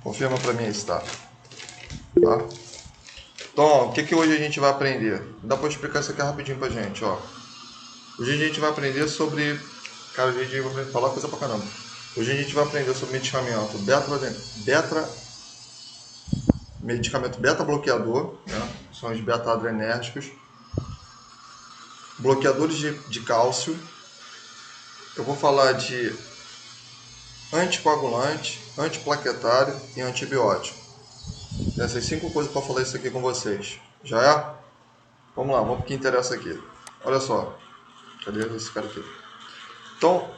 Confirma para mim aí se tá. Tá? Então, o que hoje a gente vai aprender? Dá para explicar isso aqui rapidinho pra gente, ó. Hoje a gente vai aprender sobre... Cara, hoje a gente vai falar coisa pra caramba. Hoje a gente vai aprender sobre medicamento beta bloqueador, né? São os beta-adrenérgicos, bloqueadores de cálcio. Eu vou falar de anticoagulante, antiplaquetário e antibiótico. Essas 5 coisas para falar isso aqui com vocês. Já é? Vamos lá, vamos para o que interessa aqui. Olha só. Cadê esse cara aqui? Então,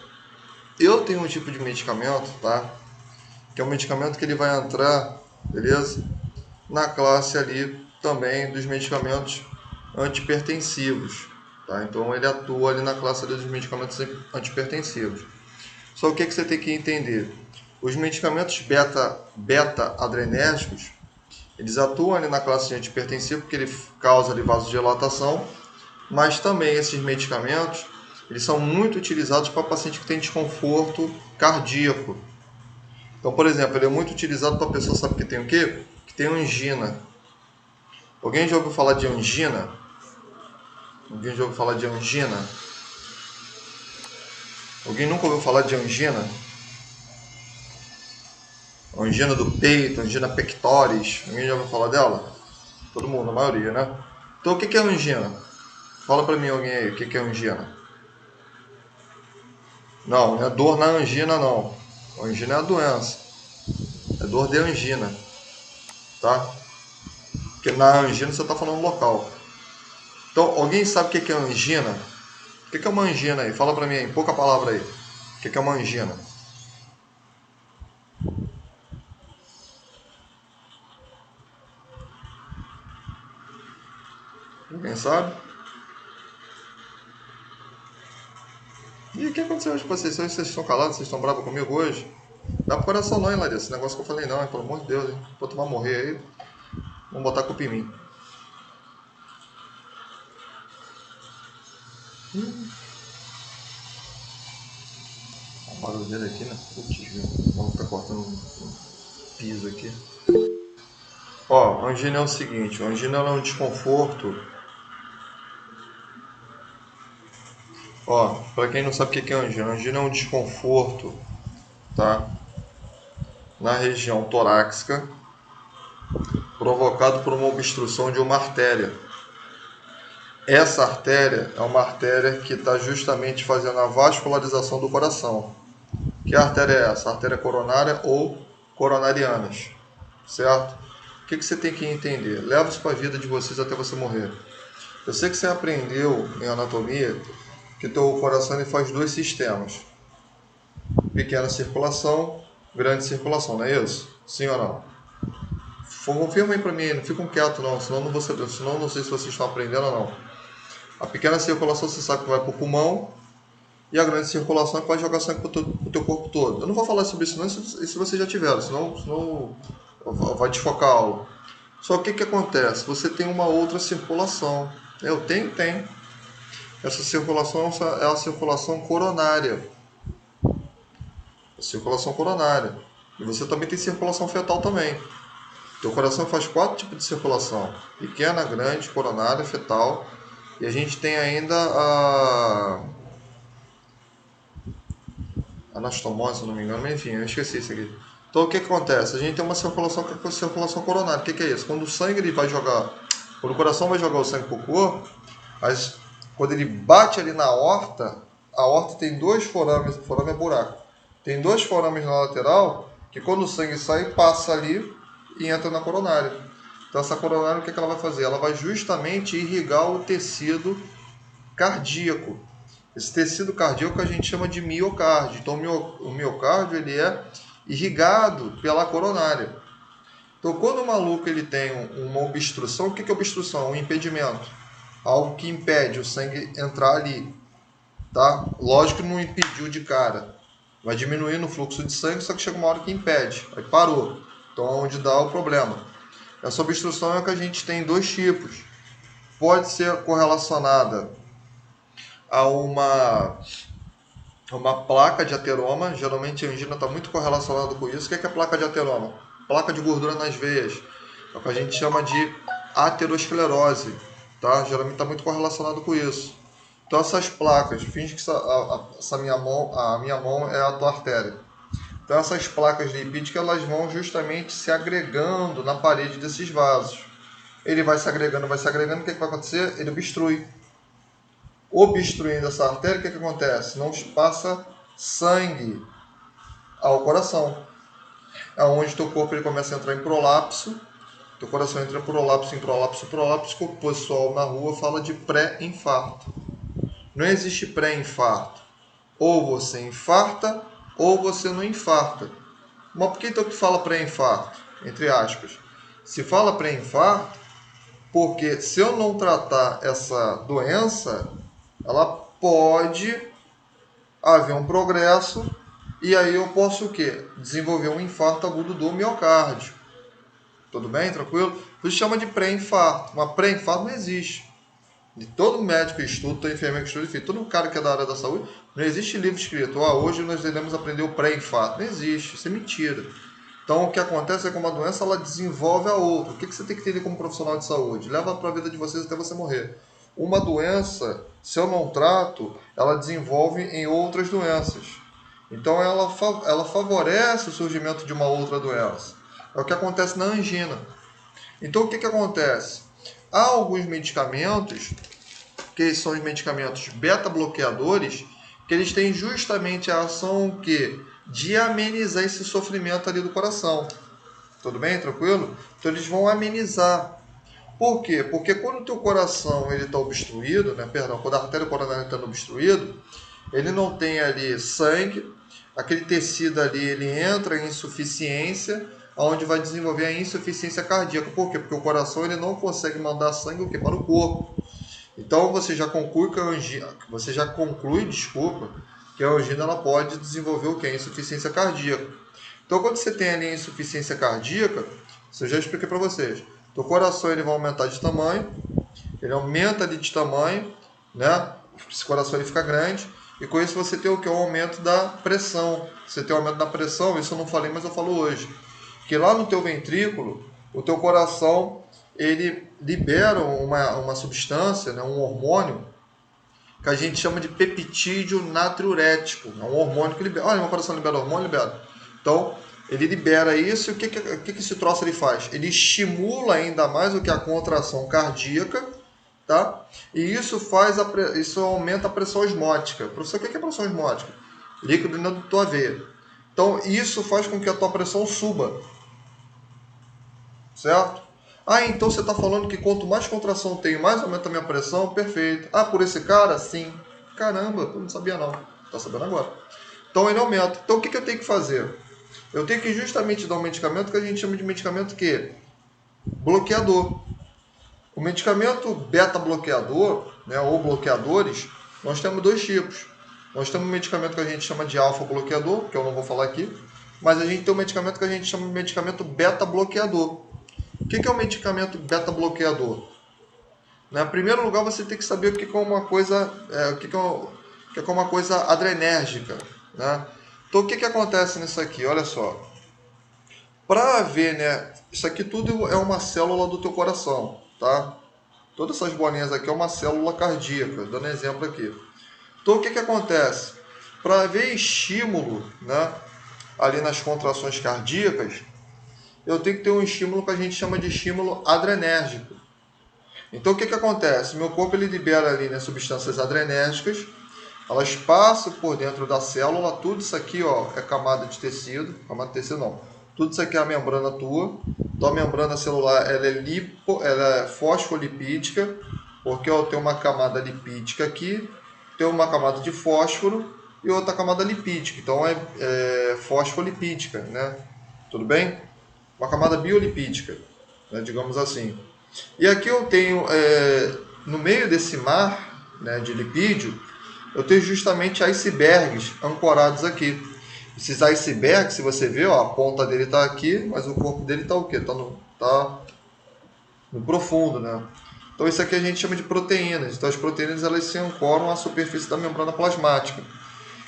eu tenho um tipo de medicamento, tá? Que é um medicamento que ele vai entrar, beleza? Na classe ali também dos medicamentos antipertensivos, tá? Então ele atua ali na classe ali dos medicamentos antipertensivos. Só o que você tem que entender? Os medicamentos beta-adrenérgicos, eles atuam ali na classe de antipertensivo porque ele causa ali vasodilatação, mas também esses medicamentos, eles são muito utilizados para paciente que tem desconforto cardíaco. Então, por exemplo, ele é muito utilizado para a pessoa, sabe que tem o quê? Que tem angina. Alguém já ouviu falar de angina? Alguém já ouviu falar de angina? Alguém nunca ouviu falar de angina? Angina do peito, angina pectoris. Alguém já ouviu falar dela? Todo mundo, a maioria, né? Então, o que é angina? Fala pra mim alguém aí, o que é angina? Não, não é dor na angina, não. A angina é a doença. É dor de angina, tá? Porque na angina você está falando local. Então, alguém sabe o que é angina? O que é uma angina aí? Fala pra mim aí, em pouca palavra aí. O que é uma angina? Alguém sabe? E o que aconteceu hoje com vocês? Vocês estão calados? Vocês estão bravos comigo hoje? Dá pro coração não, hein, Larissa? Esse negócio que eu falei não, hein? Pelo amor de Deus, hein? Enquanto vai morrer aí, vamos botar a culpa em mim. A barulheira aqui, né? Putz, vamos tá cortando um piso aqui. Ó, angina é o seguinte, angina é um desconforto. Ó, para quem não sabe o que é angina é um desconforto, tá? Na região torácica, provocado por uma obstrução de uma artéria. Essa artéria é uma artéria que está justamente fazendo a vascularização do coração. Que artéria é essa? Artéria coronária ou coronarianas, certo? O que você tem que entender? Leva isso para a vida de vocês até você morrer. Eu sei que você aprendeu em anatomia que teu coração ele faz 2 sistemas. Pequena circulação, grande circulação, não é isso? Sim ou não? Confirma aí para mim, não ficam quietos não, senão não vou saber, senão não sei se vocês estão aprendendo ou não. A pequena circulação você sabe que vai para o pulmão e a grande circulação é que vai jogar sangue para o teu corpo todo. Eu não vou falar sobre isso não, se vocês já tiveram, senão vai desfocar a aula. Só que o que acontece? Você tem uma outra circulação. Eu tenho? Tem. Essa circulação é a circulação coronária. A circulação coronária. E você também tem circulação fetal também. Teu coração faz 4 tipos de circulação. Pequena, grande, coronária, fetal. E a gente tem ainda a anastomose, se não me engano. Mas enfim, eu esqueci isso aqui. Então o que acontece? A gente tem uma circulação que é a circulação coronária. O que é isso? Quando o sangue ele vai jogar... Quando o coração vai jogar o sangue para o corpo, quando ele bate ali na aorta, a aorta tem 2 forames, forame é buraco. Tem 2 forames na lateral, que quando o sangue sai, passa ali e entra na coronária. Então essa coronária, o que ela vai fazer? Ela vai justamente irrigar o tecido cardíaco. Esse tecido cardíaco a gente chama de miocárdio. Então o miocárdio ele é irrigado pela coronária. Então quando o maluco ele tem uma obstrução, o que é obstrução? Um impedimento. Algo que impede o sangue entrar ali. Tá? Lógico que não impediu de cara. Vai diminuindo o fluxo de sangue, só que chega uma hora que impede. Aí parou. Então é onde dá o problema. Essa obstrução é que a gente tem 2 tipos. Pode ser correlacionada a uma placa de ateroma. Geralmente a angina está muito correlacionada com isso. O que é a placa de ateroma? placa de gordura nas veias. É o que a gente chama de aterosclerose, tá? Geralmente está muito correlacionado com isso. Então essas placas, finge que a minha mão é a tua artéria. Então essas placas lipídicas elas vão justamente se agregando na parede desses vasos. Ele vai se agregando, o que vai acontecer? Ele obstrui. Obstruindo essa artéria, o que acontece? Não passa sangue ao coração. É onde teu corpo ele começa a entrar em prolapso. Teu coração entra em prolapso, que o pessoal na rua fala de pré-infarto. Não existe pré-infarto. Ou você infarta, ou você não infarta. Mas por que então que fala pré-infarto? Entre aspas. Se fala pré-infarto, porque se eu não tratar essa doença, ela pode haver um progresso e aí eu posso o quê? Desenvolver um infarto agudo do miocárdio. Tudo bem? Tranquilo? Por isso chama de pré-infarto. Mas pré-infarto não existe. De todo médico que estuda, todo enfermeiro que estuda, enfim, todo cara que é da área da saúde, não existe livro escrito, hoje nós iremos aprender o pré-infarto. Não existe, isso é mentira. Então o que acontece é que uma doença ela desenvolve a outra. O que você tem que entender como profissional de saúde? Leva para a vida de vocês até você morrer. Uma doença, se eu não trato, ela desenvolve em outras doenças. Então ela favorece o surgimento de uma outra doença. É o que acontece na angina. Então o que acontece? Há alguns medicamentos, que são os medicamentos beta-bloqueadores, que eles têm justamente a ação que de amenizar esse sofrimento ali do coração. Tudo bem? Tranquilo? Então eles vão amenizar. Por quê? Porque quando o teu coração está obstruído, quando a artéria coronária está obstruída, ele não tem ali sangue, aquele tecido ali ele entra em insuficiência, onde vai desenvolver a insuficiência cardíaca. Por quê? Porque o coração ele não consegue mandar sangue para o corpo. Então você já conclui que a angina, que a angina ela pode desenvolver o que? A insuficiência cardíaca. Então quando você tem ali a insuficiência cardíaca, eu já expliquei para vocês, o coração ele vai aumentar de tamanho, ele aumenta ali de tamanho, né? Esse coração ele fica grande, e com isso você tem o que? O aumento da pressão. Você tem o aumento da pressão, isso eu não falei, mas eu falo hoje. Que lá no teu ventrículo, o teu coração, ele libera uma substância, né, um hormônio, que a gente chama de peptídeo natriurético. É um hormônio que libera. Olha, meu coração libera hormônio, libera. Então, ele libera isso e o que esse troço ele faz? Ele estimula ainda mais o que? A contração cardíaca, tá? E isso isso aumenta a pressão osmótica. Professor, o que é pressão osmótica? Líquido dentro da tua veia. Então, isso faz com que a tua pressão suba. Certo? Então você está falando que quanto mais contração tenho, mais aumenta a minha pressão? Perfeito. Por esse cara? Sim. Caramba, eu não sabia não. Está sabendo agora. Então ele aumenta. Então o que eu tenho que fazer? Eu tenho que justamente dar um medicamento que a gente chama de medicamento que? Bloqueador. O medicamento beta-bloqueador, né, ou bloqueadores, nós temos dois tipos. Nós temos um medicamento que a gente chama de alfa-bloqueador, que eu não vou falar aqui, mas a gente tem um medicamento que a gente chama de medicamento beta-bloqueador. O que é um medicamento beta-bloqueador? Em primeiro lugar, você tem que saber o que é uma coisa, uma coisa adrenérgica. Né? Então, o que acontece nisso aqui? Olha só. Para ver, né? Isso aqui tudo é uma célula do teu coração, tá? Todas essas bolinhas aqui é uma célula cardíaca, dando exemplo aqui. Então, o que acontece? Para ver estímulo, né? Ali nas contrações cardíacas, eu tenho que ter um estímulo que a gente chama de estímulo adrenérgico. Então o que acontece? Meu corpo ele libera ali, né, substâncias adrenérgicas, elas passam por dentro da célula, tudo isso aqui é camada de tecido, tudo isso aqui é a membrana tua. Então a membrana celular ela é fosfolipídica, porque eu tenho uma camada lipídica aqui, tenho uma camada de fósforo e outra camada lipídica, então é fosfolipídica, né? Tudo bem? Uma camada biolipídica, né, digamos assim. E aqui eu tenho, no meio desse mar, né, de lipídio, eu tenho justamente icebergs ancorados aqui. Esses icebergs, se você ver, a ponta dele está aqui, mas o corpo dele está o quê? Está no profundo, né? Então isso aqui a gente chama de proteínas. Então as proteínas elas se ancoram à superfície da membrana plasmática.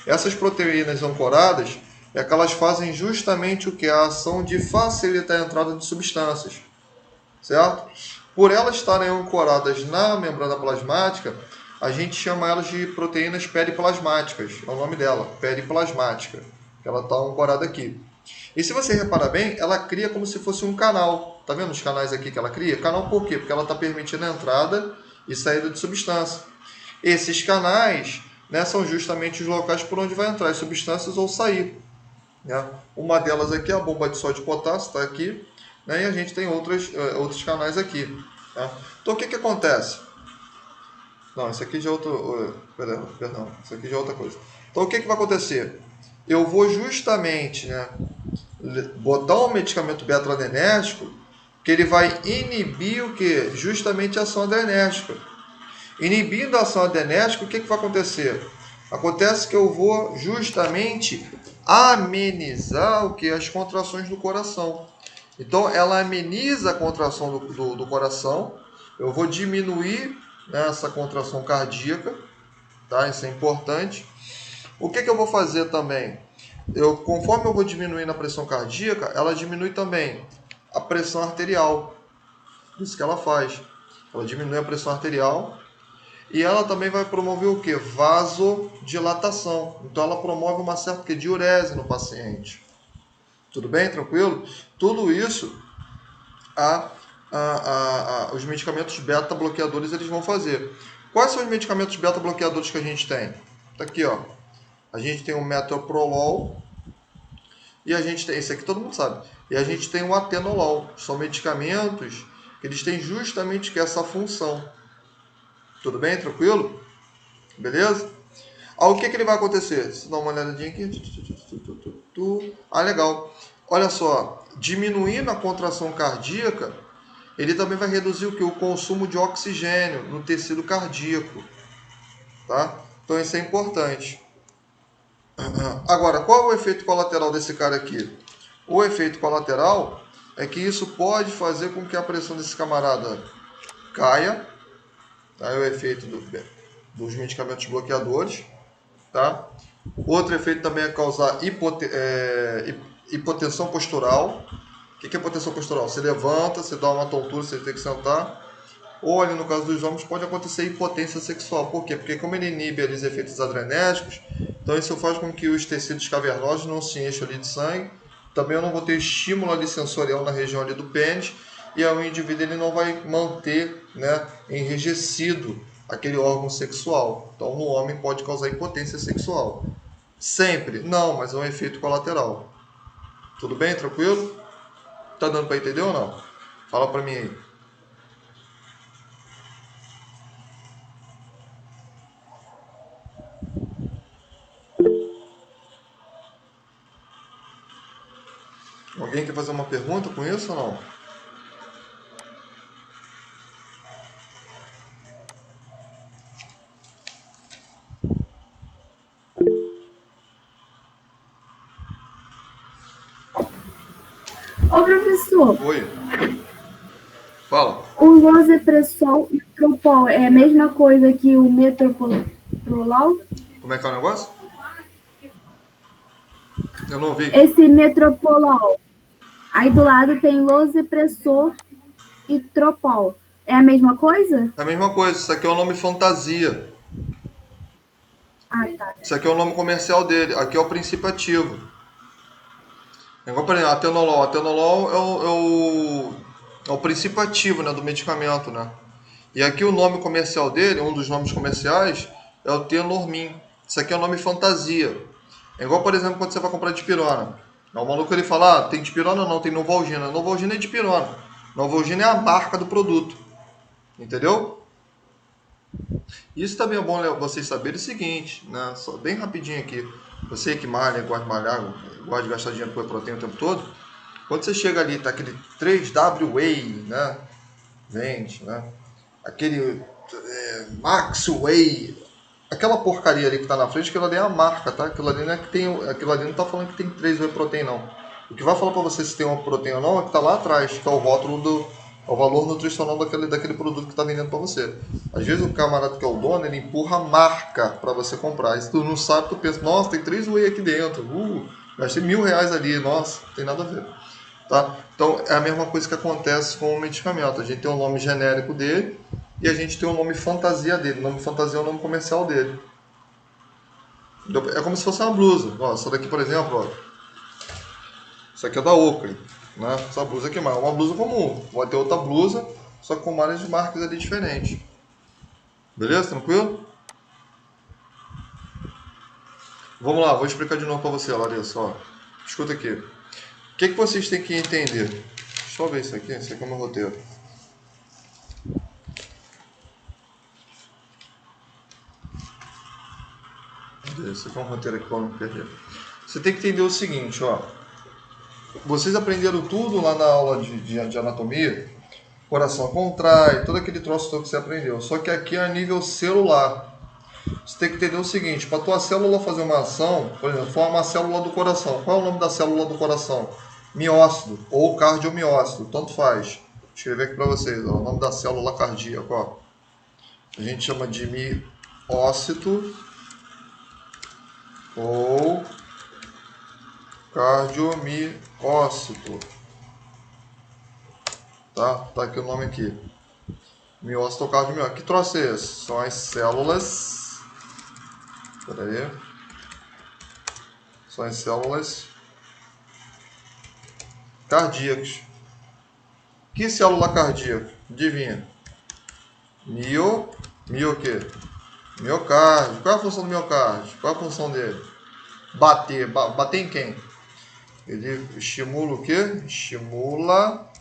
Essas proteínas ancoradas, é que elas fazem justamente o que? A ação de facilitar a entrada de substâncias, certo? Por elas estarem ancoradas na membrana plasmática, a gente chama elas de proteínas periplasmáticas, é o nome dela, periplasmática. Ela está ancorada aqui. E se você reparar bem, ela cria como se fosse um canal. Tá vendo os canais aqui que ela cria? Canal por quê? Porque ela está permitindo a entrada e saída de substância. Esses canais, né, são justamente os locais por onde vai entrar as substâncias ou sair. Né? Uma delas aqui é a bomba de sódio e potássio, está aqui. Né, e a gente tem outros canais aqui. Tá? Então o que acontece? Não, isso aqui já é outro. Perdão, isso aqui já é outra coisa. Então o que vai acontecer? Eu vou justamente, né, botar um medicamento beta-adrenérgico que ele vai inibir o que? Justamente a ação adrenérgica. Inibindo a ação adrenérgica, o que vai acontecer? Acontece que eu vou justamente amenizar o que? As contrações do coração. Então ela ameniza a contração do coração. Eu vou diminuir, né, essa contração cardíaca, tá? Isso é importante. O que eu vou fazer também? Conforme eu vou diminuindo a pressão cardíaca, ela diminui também a pressão arterial. Isso que ela faz. Ela diminui a pressão arterial e ela também vai promover o que? Vasodilatação. Então ela promove uma certa diurese no paciente. Tudo bem? Tranquilo? Tudo isso os medicamentos beta-bloqueadores eles vão fazer. Quais são os medicamentos beta-bloqueadores que a gente tem? Tá aqui, ó. A gente tem o metoprolol e a gente tem, esse aqui todo mundo sabe, e a gente tem o atenolol. São medicamentos que eles têm justamente essa função. Tudo bem? Tranquilo? Beleza? O que ele vai acontecer? Deixa eu dar uma olhadinha aqui. Legal. Olha só, diminuindo a contração cardíaca, ele também vai reduzir o que? O consumo de oxigênio no tecido cardíaco. Tá? Então isso é importante. Agora, qual é o efeito colateral desse cara aqui? O efeito colateral é que isso pode fazer com que a pressão desse camarada caia. Tá? É o efeito dos medicamentos bloqueadores. Tá? Outro efeito também é causar hipotensão postural. O que é hipotensão postural? Você levanta, você dá uma tontura, você tem que sentar. Ou ali no caso dos homens pode acontecer impotência sexual. Por quê? Porque como ele inibe ali os efeitos adrenérgicos, então isso faz com que os tecidos cavernosos não se encham ali de sangue. Também eu não vou ter estímulo ali sensorial na região ali do pênis. E aí o indivíduo ele não vai manter, né, enrijecido aquele órgão sexual. Então no homem pode causar impotência sexual. Sempre? Não, mas é um efeito colateral. Tudo bem? Tranquilo? Tá dando para entender ou não? Fala para mim aí. Alguém quer fazer uma pergunta com isso ou não? Ô, professor. Oi. Fala. O losepressol e o tropol é a mesma coisa que o metoprolol? Como é que é o negócio? Eu não ouvi. Esse metoprolol. Aí do lado tem losepressor e tropol. É a mesma coisa? É a mesma coisa. Isso aqui é o nome fantasia. Tá. Isso aqui é o nome comercial dele. Aqui é o princípio ativo. Igual, por exemplo, atenolol. Atenolol é o princípio ativo, né, do medicamento, né? E aqui o nome comercial dele, um dos nomes comerciais, é o tenormin. Isso aqui é o nome fantasia. É igual, por exemplo, quando você vai comprar dipirona. O maluco ele fala, tem dipirona não, tem Novalgina. Novalgina é dipirona. Novalgina é a marca do produto. Entendeu? Isso também é bom vocês saberem o seguinte, né? Só bem rapidinho aqui. Você que malha, gosta de malhar, gosta de gastar dinheiro com proteína o tempo todo. Quando você chega ali, tá aquele 3W Whey, né? Vende, né? Aquele Max Whey, aquela porcaria ali que tá na frente, aquilo ali é a marca, tá? Aquilo ali não é que tem, aquilo ali não tá falando que tem 3 whey protein, não. O que vai falar para você se tem uma proteína ou não é que tá lá atrás, que é o rótulo o valor nutricional daquele produto que tá vendendo para você. Às vezes o camarada que é o dono, ele empurra a marca para você comprar. E se tu não sabe, tu pensa, nossa, tem 3 whey aqui dentro. Gastei R$ 1.000 ali, nossa, não tem nada a ver. Tá? Então, é a mesma coisa que acontece com o medicamento. A gente tem o nome genérico dele e a gente tem o nome fantasia dele. O nome fantasia é o nome comercial dele. É como se fosse uma blusa. Ó, essa daqui, por exemplo, ó, isso aqui é da Oakley. Né? Essa blusa aqui é uma blusa comum. Vai ter outra blusa, só que com várias marcas ali diferentes. Beleza? Tranquilo? Vamos lá, vou explicar de novo para você, Larissa. Ó, escuta aqui. O que vocês têm que entender? Deixa eu ver isso aqui. Esse aqui é o meu roteiro. Esse aqui é um roteiro aqui para não perder. Você tem que entender o seguinte, ó. Vocês aprenderam tudo lá na aula de anatomia, coração contrai, todo aquele troço todo que você aprendeu. Só que aqui é a nível celular. Você tem que entender o seguinte, para a tua célula fazer uma ação, por exemplo, formar uma célula do coração. Qual é o nome da célula do coração? Miócito ou cardiomiócito, tanto faz. Vou escrever aqui para vocês, ó, o nome da célula cardíaca, ó. A gente chama de miócito ou cardiomiócito. Tá aqui o nome aqui. Miócito ou cardiomiócito. Que troço é esse? São as células. Espera aí. São as células cardíacas. Que célula cardíaca? Adivinha? Mio o quê? Miocárdio. Qual é a função do miocárdio? Qual é a função dele? Bater. Bater em quem? Ele estimula o quê? Estimula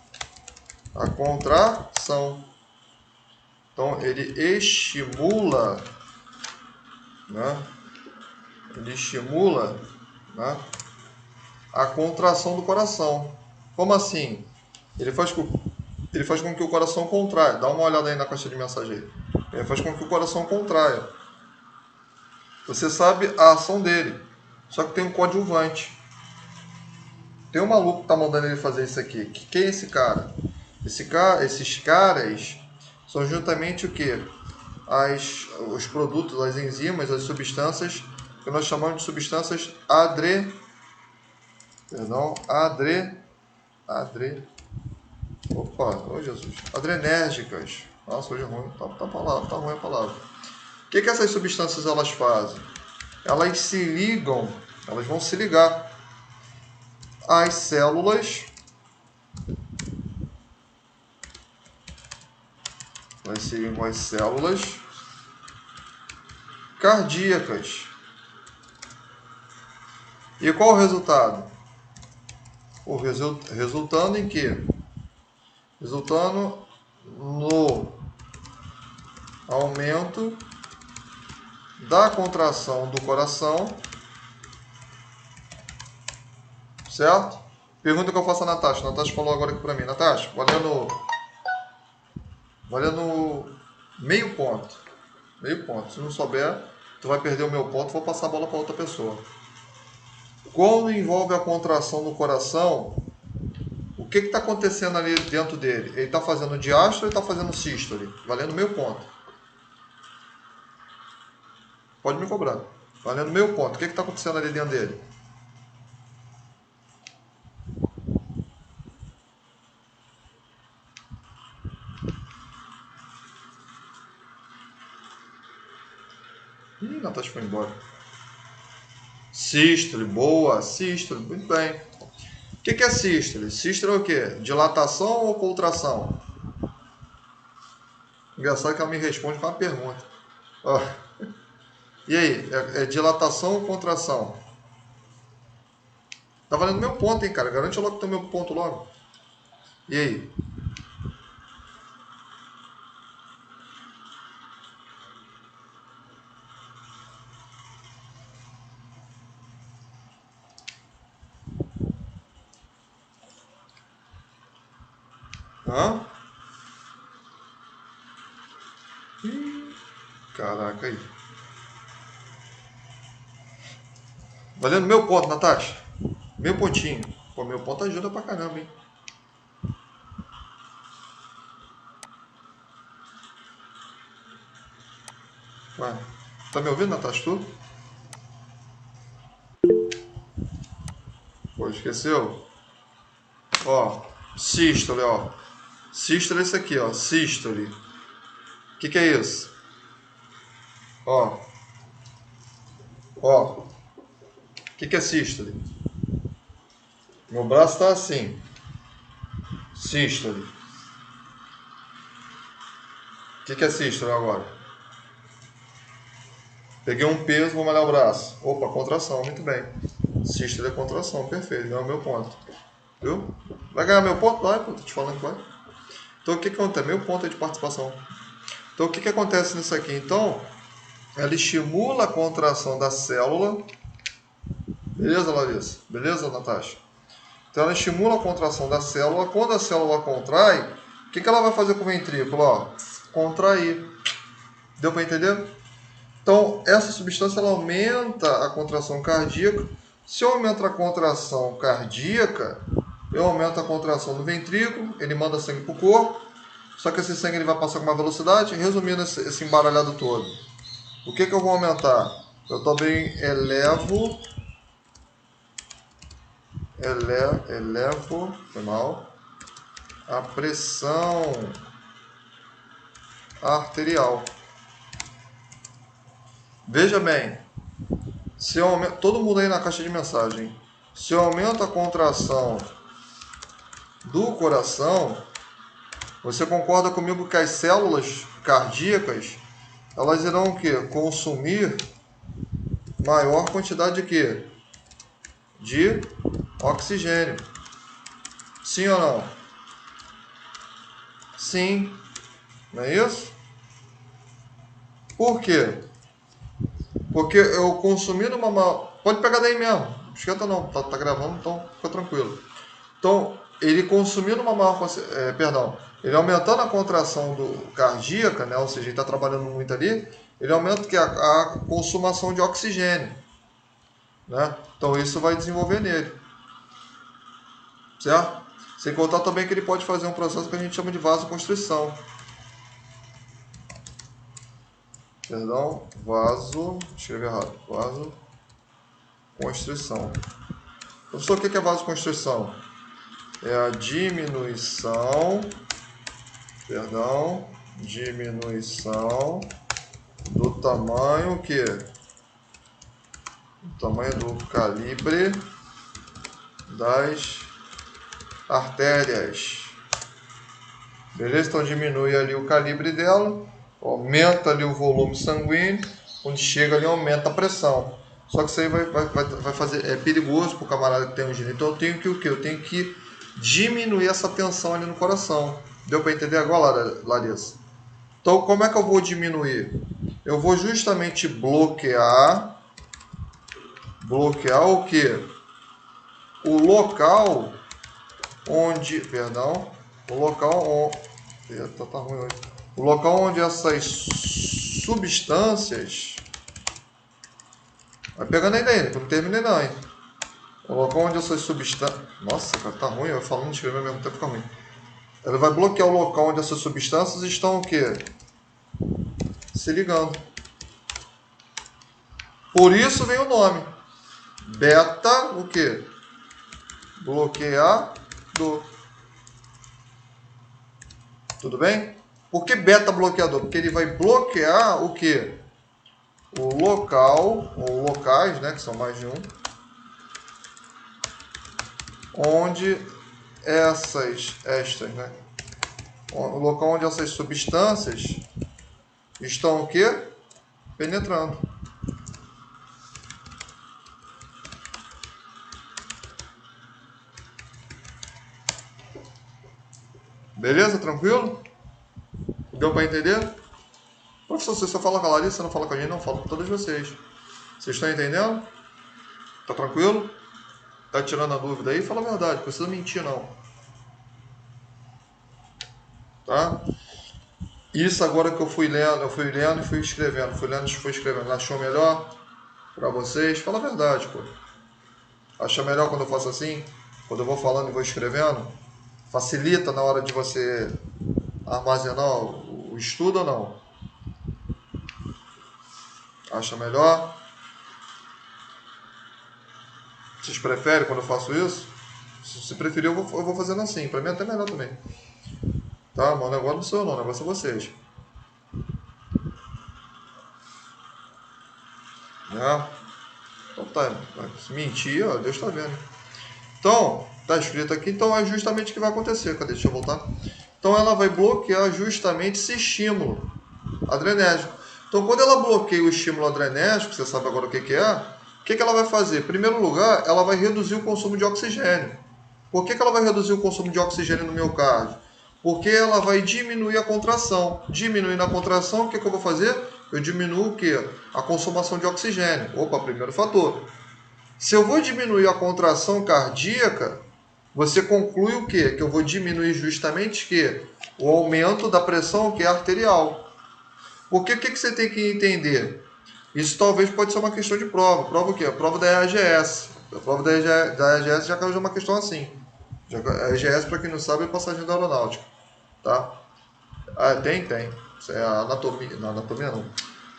a contração. Então, ele estimula, né? Ele estimula, né, a contração do coração. Como assim? Ele faz com que o coração contraia. Dá uma olhada aí na caixa de mensagem aí. Ele faz com que o coração contraia. Você sabe a ação dele. Só que tem um coadjuvante. Tem um maluco que está mandando ele fazer isso aqui. Quem é esse cara? Esses caras são justamente o que? Os produtos, as enzimas, as substâncias que nós chamamos de substâncias adrenérgicas. Nossa, hoje é ruim, tá ruim a palavra. O que essas substâncias elas fazem? Elas se ligam, elas vão se ligar às células. Elas se ligam às células cardíacas. E qual o resultado? Resultando em quê? Resultando no aumento da contração do coração, certo? Pergunta que eu faço a Natasha. A Natasha falou agora aqui pra mim. Natasha, valendo meio ponto. Meio ponto. Se não souber, tu vai perder o meu ponto, vou passar a bola para outra pessoa. Quando envolve a contração do coração, o que está acontecendo ali dentro dele? Ele está fazendo diástole ou está fazendo sístole? Valendo meio ponto. Pode me cobrar. Valendo meio ponto. O que está acontecendo ali dentro dele? Ih, Natasha foi embora. Sístole, boa, sístole, muito bem. O que é sístole? Sístole é o quê? Dilatação ou contração? Engraçado que ela me responde com uma pergunta. Ó. E aí, é dilatação ou contração? Tá valendo meu ponto, hein, cara? Garante logo que tem meu ponto logo. E aí? Hã? Caraca aí. Valendo meu ponto, Natasha. Meu pontinho. Pô, meu ponto ajuda pra caramba, hein? Ué, tá me ouvindo, Natasha, tu? Pô, esqueceu? Ó, sístole, ó. Sístole é isso aqui, ó. Sístole. O que é isso? Ó. Ó. O que é sístole? Meu braço tá assim. Sístole. O que é sístole agora? Peguei um peso, vou malhar o braço. Opa, contração, muito bem. Sístole é contração, perfeito, ganhou meu ponto. Viu? Vai ganhar meu ponto? Vai, pô, tô te falando que vai. Então o que acontece? Meu ponto é de participação. Então o que acontece nisso aqui? Então, ela estimula a contração da célula. Beleza, Larissa? Beleza, Natasha? Então ela estimula a contração da célula. Quando a célula contrai, o que ela vai fazer com o ventrículo? Ó, contrair. Deu para entender? Então, essa substância ela aumenta a contração cardíaca. Se eu aumento a contração cardíaca, eu aumento a contração do ventrículo, ele manda sangue para o corpo, só que esse sangue ele vai passar com uma velocidade. Resumindo esse embaralhado todo, o que eu vou aumentar? Eu também elevo a pressão arterial. Veja bem, se eu aumento, todo mundo aí na caixa de mensagem, se eu aumento a contração do coração, você concorda comigo que as células cardíacas elas irão o quê? Consumir maior quantidade de quê? De oxigênio. Sim ou não? Sim. Não é isso? Por quê? Porque eu consumindo uma maior... Pode pegar daí mesmo. Não esquenta não. Tá gravando, então fica tranquilo. Então, ele consumindo uma maior... ele aumentando a contração cardíaca, né? Ou seja, ele está trabalhando muito ali, ele aumenta que a consumação de oxigênio. Né? Então, isso vai desenvolver nele. Certo? Sem contar também que ele pode fazer um processo que a gente chama de vasoconstrição. Perdão, escrevi errado. Vasoconstrição. Professor, o que é vasoconstrição? É a diminuição do tamanho que? O tamanho do calibre das artérias. Beleza? Então diminui ali o calibre dela, aumenta ali o volume sanguíneo, quando chega ali aumenta a pressão. Só que isso aí vai fazer, é perigoso para o camarada que tem angina. Então eu tenho que o quê? Eu tenho que diminuir essa tensão ali no coração. Deu para entender agora, Larissa? Então como é que eu vou diminuir? Eu vou justamente bloquear o quê? O local onde, o local onde essas substâncias, vai pegando aí daí, que eu não terminei não, hein? O local onde essas substâncias, nossa, cara, tá ruim, eu falando e escrevendo ao mesmo tempo fica ruim. Ela vai bloquear o local onde essas substâncias estão o quê? Se ligando. Por isso vem o nome. Beta, o quê? Bloqueador. Tudo bem? Por que beta bloqueador? Porque ele vai bloquear o quê? O local, ou locais, né, que são mais de um, onde né? O local onde essas substâncias estão o quê? Penetrando. Beleza? Tranquilo? Deu para entender? Professor, você só fala com a Larissa, não fala com a gente, não falo com todos vocês. Vocês estão entendendo? Tá tranquilo? Tá tirando a dúvida aí? Fala a verdade, não precisa mentir não. Tá? Isso agora que eu fui lendo e fui escrevendo. Fui lendo e fui escrevendo. Achou melhor para vocês? Fala a verdade, pô. Acha melhor quando eu faço assim? Quando eu vou falando e vou escrevendo? Facilita na hora de você armazenar o estudo ou não? Acha melhor? Vocês preferem quando eu faço isso? Se preferir, eu vou fazendo assim. Para mim é até melhor também. Tá? Mas o negócio não sou eu não, o negócio é vocês. Né? Então tá. Se mentir, ó, Deus tá vendo. Então, tá escrito aqui, então é justamente o que vai acontecer. Cadê? Deixa eu voltar. Então ela vai bloquear justamente esse estímulo adrenérgico. Então quando ela bloqueia o estímulo adrenérgico, você sabe agora o que é, o que ela vai fazer? Em primeiro lugar, ela vai reduzir o consumo de oxigênio. Por que ela vai reduzir o consumo de oxigênio no miocárdio? Porque ela vai diminuir a contração. Diminuindo a contração, o que eu vou fazer? Eu diminuo o quê? A consumação de oxigênio. Opa, primeiro fator. Se eu vou diminuir a contração cardíaca, você conclui o quê? Que eu vou diminuir justamente que o aumento da pressão que é arterial. Porque o que você tem que entender? Isso talvez pode ser uma questão de prova. Prova o quê? A prova da EAGS. A prova da EAGS já caiu de uma questão assim. A EAGS, para quem não sabe, é passagem da aeronáutica. Tá? Ah, tem. Isso é a anatomia. Não, anatomia não.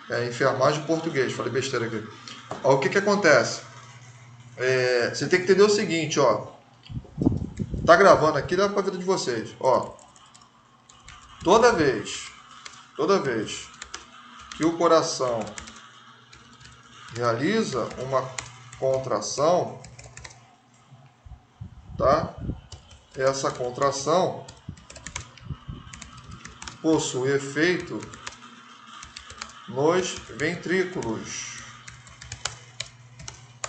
É enfermagem em português. Falei besteira aqui. Ó, o que acontece? Você tem que entender o seguinte, ó. Tá gravando aqui, dá pra vida de vocês. Ó. Toda vez que o coração realiza uma contração, tá? Essa contração possui efeito nos ventrículos.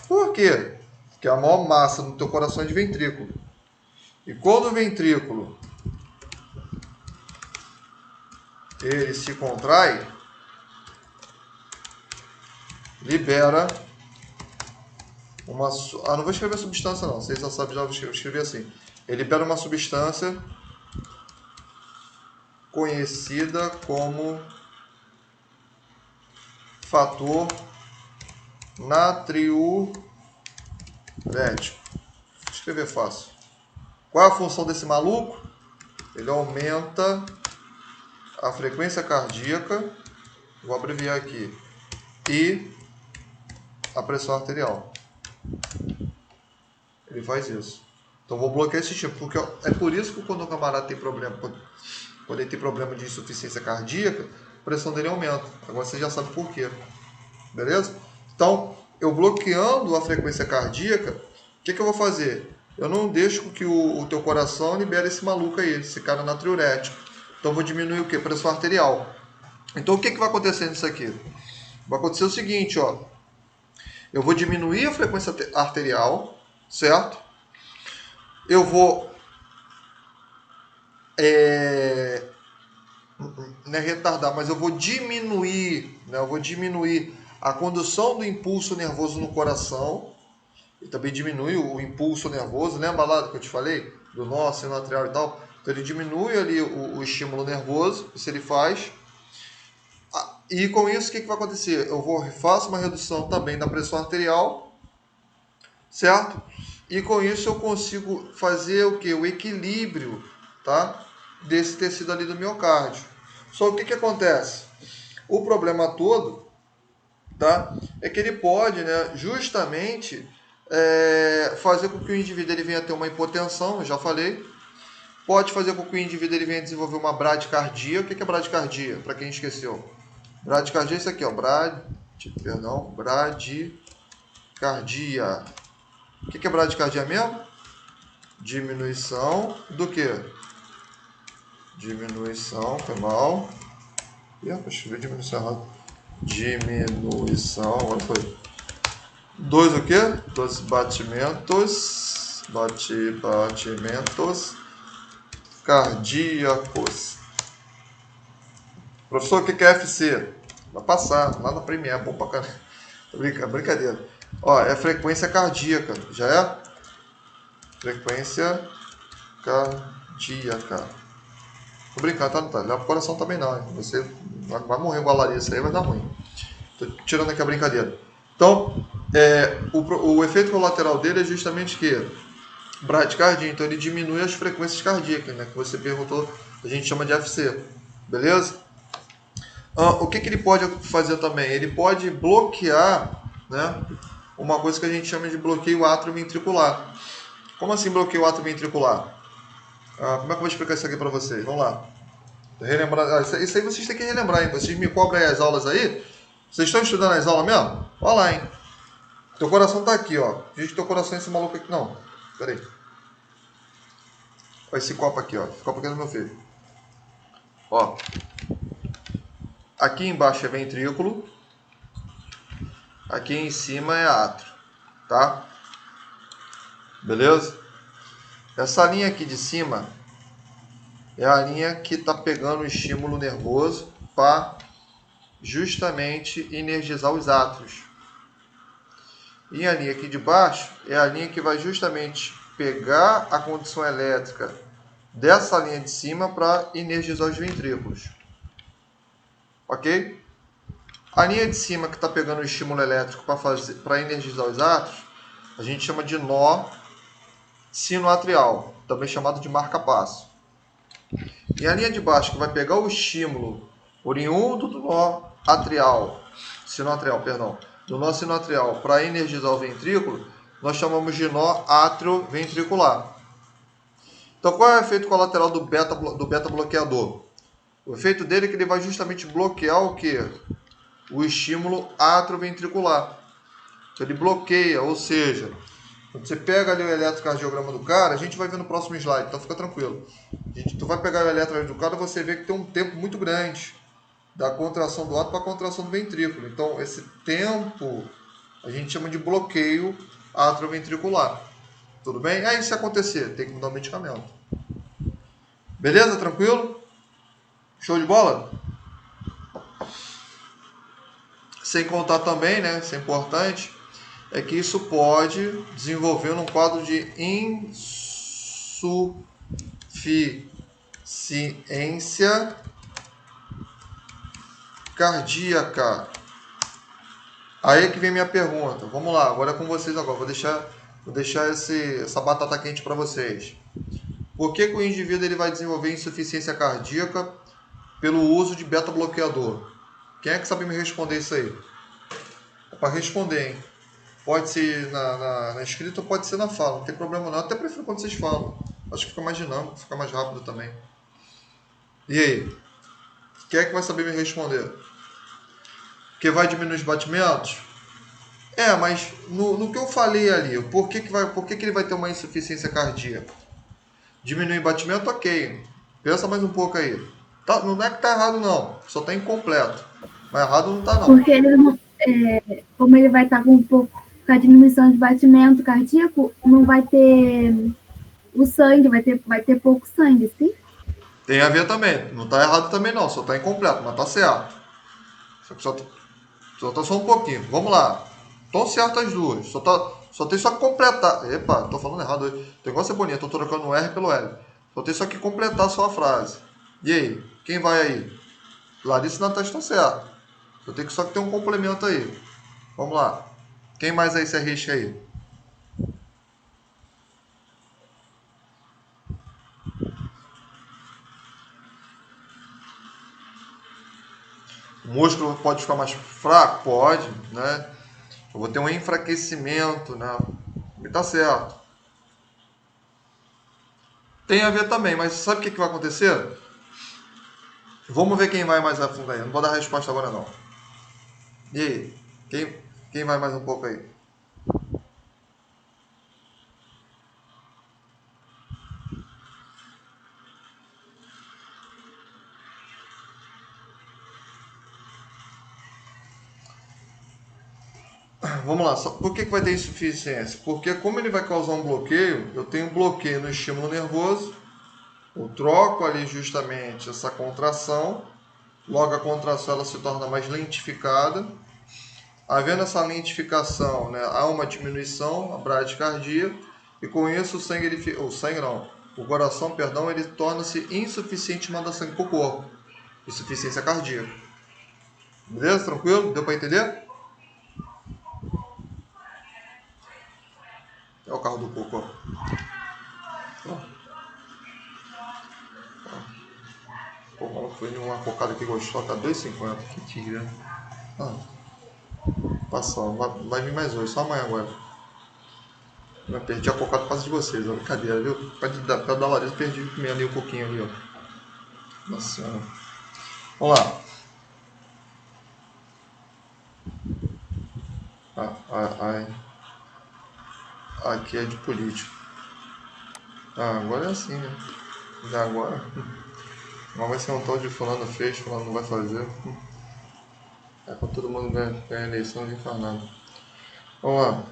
Por quê? Porque a maior massa do teu coração é de ventrículo. E quando o ventrículo ele se contrai, libera uma... não vou escrever substância não, vocês já sabem, já vou escrever assim. Ele libera uma substância conhecida como fator natriurético. Vou escrever fácil. Qual é a função desse maluco? Ele aumenta a frequência cardíaca, vou abreviar aqui, e a pressão arterial. Ele faz isso. Então vou bloquear esse tipo, porque é por isso que quando o camarada tem problema, quando ele tem problema de insuficiência cardíaca, a pressão dele aumenta. Agora você já sabe por quê. Beleza? Então, eu bloqueando a frequência cardíaca, o que eu vou fazer? Eu não deixo que o teu coração libere esse maluco aí, esse cara natriurético. Então eu vou diminuir o quê? Pressão arterial. Então o que vai acontecer nisso aqui? Vai acontecer o seguinte, ó. Eu vou diminuir a frequência arterial, certo? Eu vou não é retardar, mas eu vou diminuir, né? Eu vou diminuir a condução do impulso nervoso no coração. E também diminui o impulso nervoso. Lembra lá que eu te falei? Do nó sinoatrial e tal? Então ele diminui ali o estímulo nervoso, isso ele faz. E com isso, o que vai acontecer? Eu faço uma redução também da pressão arterial, certo? E com isso eu consigo fazer o quê? O equilíbrio, tá? Desse tecido ali do miocárdio. Só o que acontece? O problema todo, tá? É que ele pode, né, justamente fazer com que o indivíduo ele venha a ter uma hipotensão, eu já falei. Pode fazer com que o indivíduo ele venha a desenvolver uma bradicardia. O que é bradicardia? Para quem esqueceu. Bradicardia é isso aqui, ó. Bradicardia. O que é bradicardia mesmo? Diminuição do quê? Diminuição, foi mal. Escrevi diminuição errado. Diminuição, agora foi. 2 o quê? 2 batimentos. Batimentos cardíacos. Professor, o que é FC? Vai passar, lá na Premiere, bom pra caramba. Brincadeira. Ó, é frequência cardíaca, já é? Frequência cardíaca. Tô brincando, tá? Não tá. Leva pro coração também não, hein? Você vai morrer igual a Larissa aí, vai dar ruim. Tô tirando aqui a brincadeira. Então, o efeito colateral dele é justamente que bradicardia, então ele diminui as frequências cardíacas, né? Que você perguntou, a gente chama de FC, beleza? O que ele pode fazer também? Ele pode bloquear, né, uma coisa que a gente chama de bloqueio atrioventricular. Como assim bloqueio atrioventricular? Como é que eu vou explicar isso aqui para vocês? Vamos lá. Relembrar, isso aí vocês têm que relembrar, hein? Vocês me cobram aí as aulas aí. Vocês estão estudando as aulas mesmo? Olha lá, hein? Teu coração tá aqui, ó. Diz que teu coração é esse maluco aqui. Não, peraí. Olha esse copo aqui, ó. Esse copo aqui é do meu filho. Ó. Aqui embaixo é ventrículo. Aqui em cima é átrio. Tá? Beleza? Essa linha aqui de cima é a linha que está pegando o estímulo nervoso para justamente energizar os átrios. E a linha aqui de baixo é a linha que vai justamente pegar a condução elétrica dessa linha de cima para energizar os ventrículos. Ok? A linha de cima que está pegando o estímulo elétrico para energizar os átrios, a gente chama de nó sinoatrial, também chamado de marca-passo. E a linha de baixo que vai pegar o estímulo oriundo do nó sinoatrial, do nó sinoatrial para energizar o ventrículo, nós chamamos de nó atrioventricular. Então, qual é o efeito colateral do beta bloqueador? O efeito dele é que ele vai justamente bloquear o quê? O estímulo atrioventricular. Então, ele bloqueia, ou seja, quando você pega ali o eletrocardiograma do cara, a gente vai ver no próximo slide, então fica tranquilo. Tu vai pegar o eletrocardiograma do cara e você vê que tem um tempo muito grande da contração do átrio para a contração do ventrículo. Então, esse tempo a gente chama de bloqueio atrioventricular. Tudo bem? Aí, se acontecer, tem que mudar o medicamento. Beleza? Tranquilo? Show de bola? Sem contar também, né? Isso é importante, é que isso pode desenvolver num quadro de insuficiência cardíaca. Aí é que vem minha pergunta. Vamos lá, agora é com vocês agora. Vou deixar essa batata quente para vocês. Por que o indivíduo ele vai desenvolver insuficiência cardíaca pelo uso de beta-bloqueador? Quem é que sabe me responder isso aí? É para responder, hein? Pode ser na escrita ou pode ser na fala. Não tem problema não. Eu até prefiro quando vocês falam. Acho que fica mais dinâmico, fica mais rápido também. E aí? Quem é que vai saber me responder? Que vai diminuir os batimentos? Mas no que eu falei ali, por que ele vai ter uma insuficiência cardíaca? Diminuir o batimento, ok. Pensa mais um pouco aí. Não é que tá errado não, só tá incompleto. Mas errado não tá não. Porque ele não, como ele vai estar com um pouco com a diminuição de batimento cardíaco, não vai ter o sangue, vai ter pouco sangue, sim? Tem a ver também. Não tá errado também não, só tá incompleto, mas tá certo. Só tá só um pouquinho. Vamos lá. Estão certas as duas. Só tem só que completar. Epa, tô falando errado hoje. Tem igual cebolinha, tô trocando o R pelo L. Só tem só que completar só a frase. E aí? Quem vai aí? Larissa e Natasha estão certo. Só que ter um complemento aí. Vamos lá. Quem mais aí se arrisca aí? O músculo pode ficar mais fraco? Pode, né? Eu vou ter um enfraquecimento, né? E tá certo. Tem a ver também, mas sabe o que vai acontecer? Vamos ver quem vai mais a fundo aí. Não vou dar a resposta agora não. E aí? Quem vai mais um pouco aí? Vamos lá, por que vai ter insuficiência? Porque como ele vai causar um bloqueio, eu tenho um bloqueio no estímulo nervoso, eu troco ali justamente essa contração, logo a contração ela se torna mais lentificada. Havendo essa lentificação, né, há uma diminuição, a bradicardia, e com isso o coração, perdão, ele torna-se insuficiente de mandar sangue para o corpo. Insuficiência cardíaca. Beleza? Tranquilo? Deu para entender? É o carro do cocô. Pô, o maluco foi numa cocada aqui gostosa, tá 2,50. Que tira. Ah. Passou. Vai vir mais hoje, só amanhã agora. Eu perdi a cocada por causa de vocês, ó. Brincadeira, viu? Pode dar da Larissa, perdi comer ali um pouquinho ali, ó. Nossa senhora. Vamos lá. Aqui é de político. Agora é assim, né? Já agora. Mas vai ser um tal de fulano fez, fulano não vai fazer. É pra todo mundo ganhar eleição, ninguém faz nada. Vamos lá.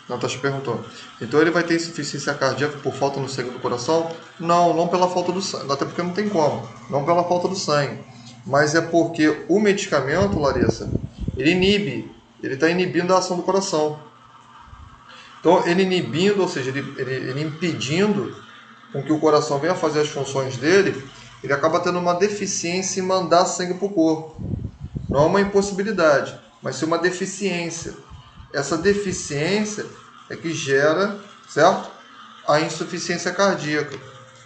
Natasha perguntou. Então ele vai ter insuficiência cardíaca por falta no sangue do coração? Não, não pela falta do sangue, até porque não tem como. Não pela falta do sangue. Mas é porque o medicamento, Larissa, ele está inibindo a ação do coração. Então ele inibindo, ou seja, ele impedindo com que o coração venha fazer as funções dele, ele acaba tendo uma deficiência em mandar sangue para o corpo. Não é uma impossibilidade, mas sim uma deficiência. Essa deficiência é que gera, certo? A insuficiência cardíaca.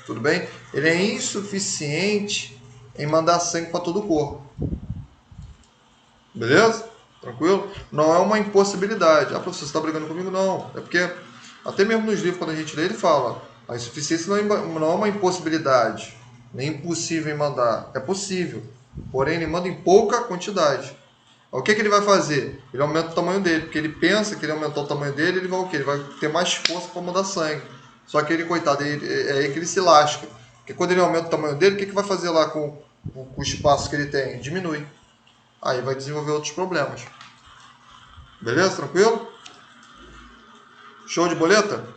Tudo bem? Ele é insuficiente em mandar sangue para todo o corpo. Beleza? Tranquilo? Não é uma impossibilidade. Ah, professor, você está brigando comigo? Não. É porque, até mesmo nos livros, quando a gente lê, ele fala: a insuficiência não é uma impossibilidade, nem impossível em mandar. É possível. Porém, ele manda em pouca quantidade. O que ele vai fazer? Ele aumenta o tamanho dele, porque ele pensa que ele aumentou o tamanho dele, ele vai o quê? Ele vai ter mais força para mandar sangue. Só que ele, coitado, é aí que ele se lasca. Porque quando ele aumenta o tamanho dele, o que vai fazer lá com o espaço que ele tem? Diminui. Aí vai desenvolver outros problemas. Beleza? Tranquilo? Show de boleta?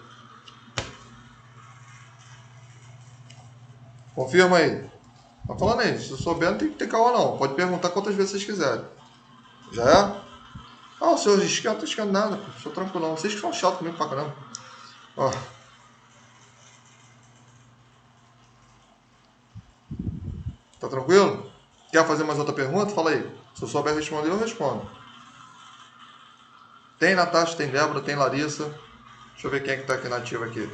Confirma aí. Tá falando aí, se eu souber não tem que ter calma não. Pode perguntar quantas vezes vocês quiserem. Já é? Ah, o senhor esquenta, não tô esquentando nada, pô. Sou tranquilão. Vocês que são chatos comigo pra caramba. Ó. Tá tranquilo? Quer fazer mais outra pergunta? Fala aí. Se eu souber responder, eu respondo. Tem Natasha, tem Débora, tem Larissa. Deixa eu ver quem é que tá aqui na ativa aqui.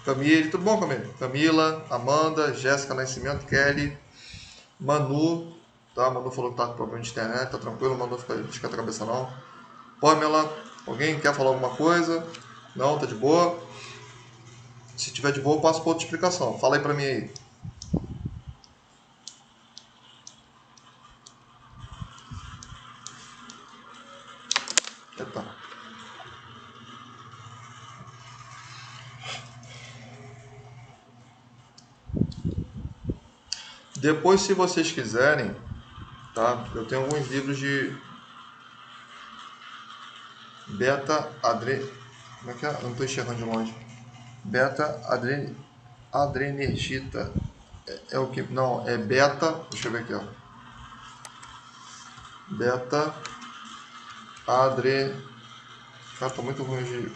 Camille, tudo bom, Camille? Camila, Amanda, Jéssica Nascimento, Kelly, Manu, tá? Manu falou que tá com problema de internet, tá tranquilo, Manu fica a cabeça não. Pamela, alguém quer falar alguma coisa? Não, tá de boa? Se tiver de boa, eu passo para outra explicação. Fala aí pra mim aí. Eita. Depois, se vocês quiserem, tá? Eu tenho alguns livros de como é que é? Eu não estou enxergando de longe. Adrenergita. É o que? Não, é beta. Deixa eu ver aqui, ó. Beta adre. Cara, tô muito ruim de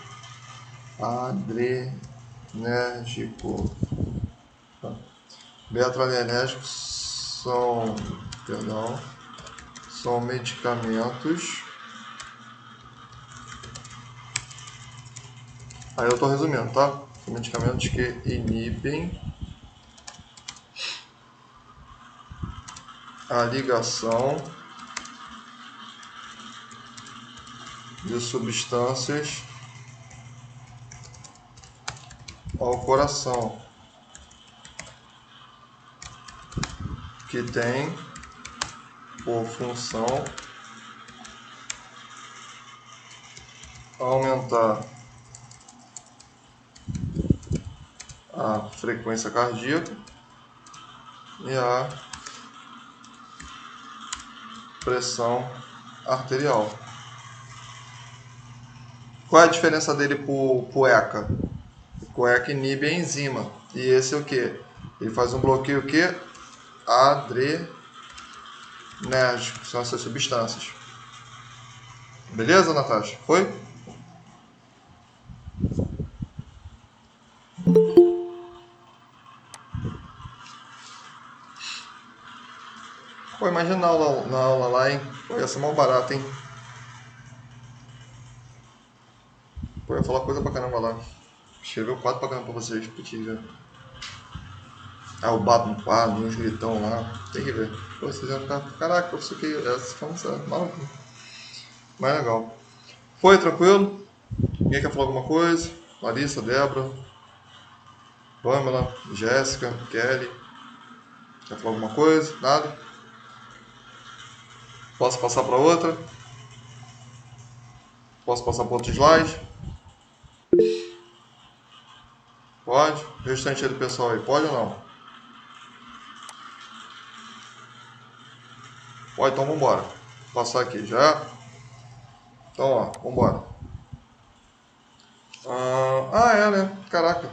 adrenérgico. Beta-adrenérgicos são medicamentos. Aí eu tô resumindo, tá? São medicamentos que inibem a ligação de substâncias ao coração, que tem por função aumentar a frequência cardíaca e a pressão arterial. Qual é a diferença dele pro ECA? O ECA inibe a enzima. E esse é o que? Ele faz um bloqueio o quê? Adrenérgico. São essas substâncias. Beleza, Natasha? Foi? Pô, imagina na aula lá, hein? Pô, ia ser mal barato, hein? Pô, eu ia falar coisa pra caramba lá. Escreveu 4 pra caramba pra vocês, putz, ah, eu bato no quadro, uns gritão lá. Tem que ver. Pô, vocês vão ficar, caraca, professor, que essa falando sério, maluco. Mais legal. Foi tranquilo? Ninguém quer falar alguma coisa? Larissa, Débora, Pamela, Jéssica, Kelly. Quer falar alguma coisa? Nada? Posso passar para outra? Posso passar para outro slide? Pode? O restante aí do pessoal aí, pode ou não? Pode, então vambora. Vou passar aqui já. Então, ó, vambora. É, né? Caraca.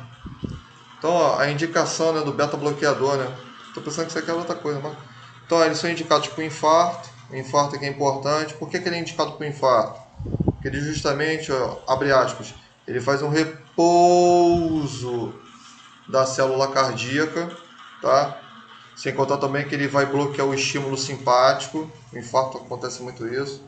Então, ó, a indicação, né, do beta-bloqueador, né? Tô pensando que isso aqui é outra coisa, mas... Então, ó, eles são indicados para o infarto. O infarto aqui é importante. Por que ele é indicado para o infarto? Porque ele justamente, ó, abre aspas, ele faz um repouso da célula cardíaca, tá? Sem contar também que ele vai bloquear o estímulo simpático. O infarto acontece muito isso.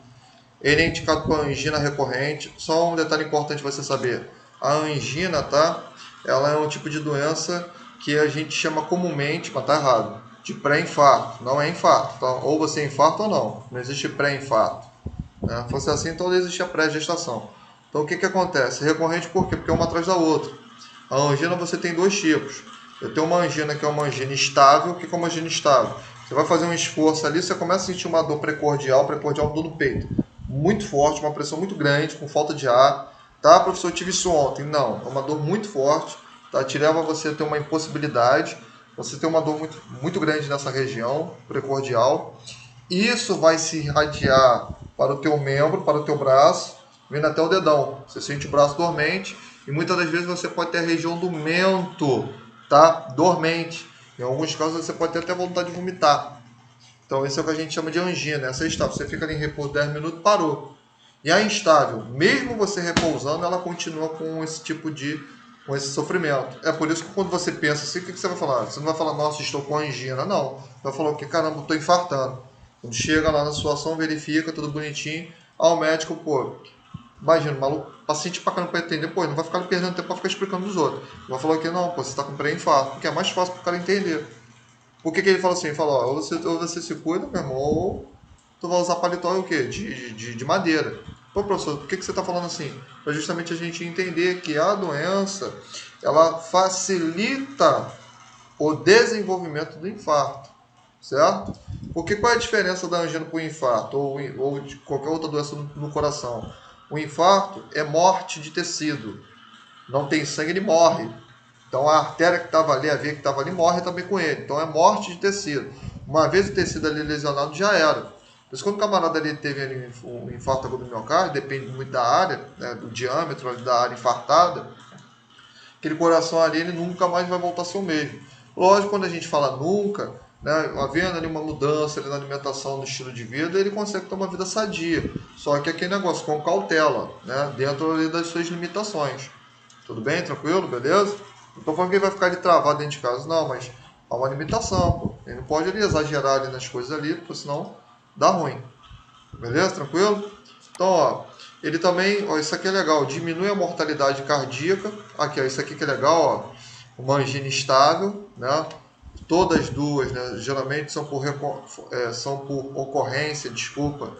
Ele é indicado para angina recorrente. Só um detalhe importante você saber. A angina, tá? Ela é um tipo de doença que a gente chama comumente, mas tá errado, de pré-infarto. Não é infarto, tá? Ou você é infarto ou não. Não existe pré-infarto. Se fosse assim, então não existia pré-gestação. Então o que acontece? Recorrente por quê? Porque é uma atrás da outra. A angina você tem dois tipos. Eu tenho uma angina que é uma angina estável. O que é uma angina estável? Você vai fazer um esforço ali, você começa a sentir uma dor precordial dor no peito. Muito forte, uma pressão muito grande, com falta de ar. Tá, professor, eu tive isso ontem. Não, é uma dor muito forte. Tá? Te leva a você ter uma impossibilidade. Você tem uma dor muito, muito grande nessa região precordial. Isso vai se irradiar para o teu membro, para o teu braço, vindo até o dedão. Você sente o braço dormente e muitas das vezes você pode ter a região do mento, tá? Dormente. Em alguns casos você pode ter até vontade de vomitar. Então isso é o que a gente chama de angina. Essa é estável. Você fica ali em repouso 10 minutos, parou. E a instável, mesmo você repousando, ela continua com esse tipo de, com esse sofrimento. É por isso que quando você pensa assim, o que você vai falar? Você não vai falar, nossa, estou com angina. Não. Vai falar o que? Caramba, estou infartando. Quando chega lá na situação, verifica, tudo bonitinho. Ao médico, pô, imagina, o maluco, paciente pra caramba pra entender, pô, não vai ficar perdendo tempo pra ficar explicando dos outros. Vai falar que não, pô, você tá com pré-infarto, porque é mais fácil pro cara entender. Por que ele fala assim? Ele fala, ó, ou você se cuida, meu irmão, ou tu vai usar paletó o quê? De madeira. Pô, professor, por que você tá falando assim? Pra justamente a gente entender que a doença, ela facilita o desenvolvimento do infarto, certo? Porque qual é a diferença da angina para o infarto ou de qualquer outra doença no coração? O infarto é morte de tecido. Não tem sangue, ele morre. Então a artéria que estava ali, a veia que estava ali, morre também com ele. Então é morte de tecido. Uma vez o tecido ali lesionado, já era. Por isso quando o camarada ali teve ali um infarto agudo do miocárdio, depende muito da área, né, do diâmetro da área infartada, aquele coração ali ele nunca mais vai voltar a ser o mesmo. Lógico, quando a gente fala nunca, né, havendo ali uma mudança ali na alimentação, no estilo de vida, ele consegue ter uma vida sadia. Só que aquele negócio com cautela, né, dentro ali das suas limitações. Tudo bem? Tranquilo? Beleza? Não estou falando que ele vai ficar ali travado dentro de casa, não, mas há uma limitação, pô. Ele não pode ali exagerar ali nas coisas ali, porque senão dá ruim. Beleza? Tranquilo? Então, ó, ele também, ó, isso aqui é legal, diminui a mortalidade cardíaca. Aqui, ó, isso aqui que é legal, ó, uma angina estável, né? Todas duas, né, geralmente são por ocorrência, desculpa,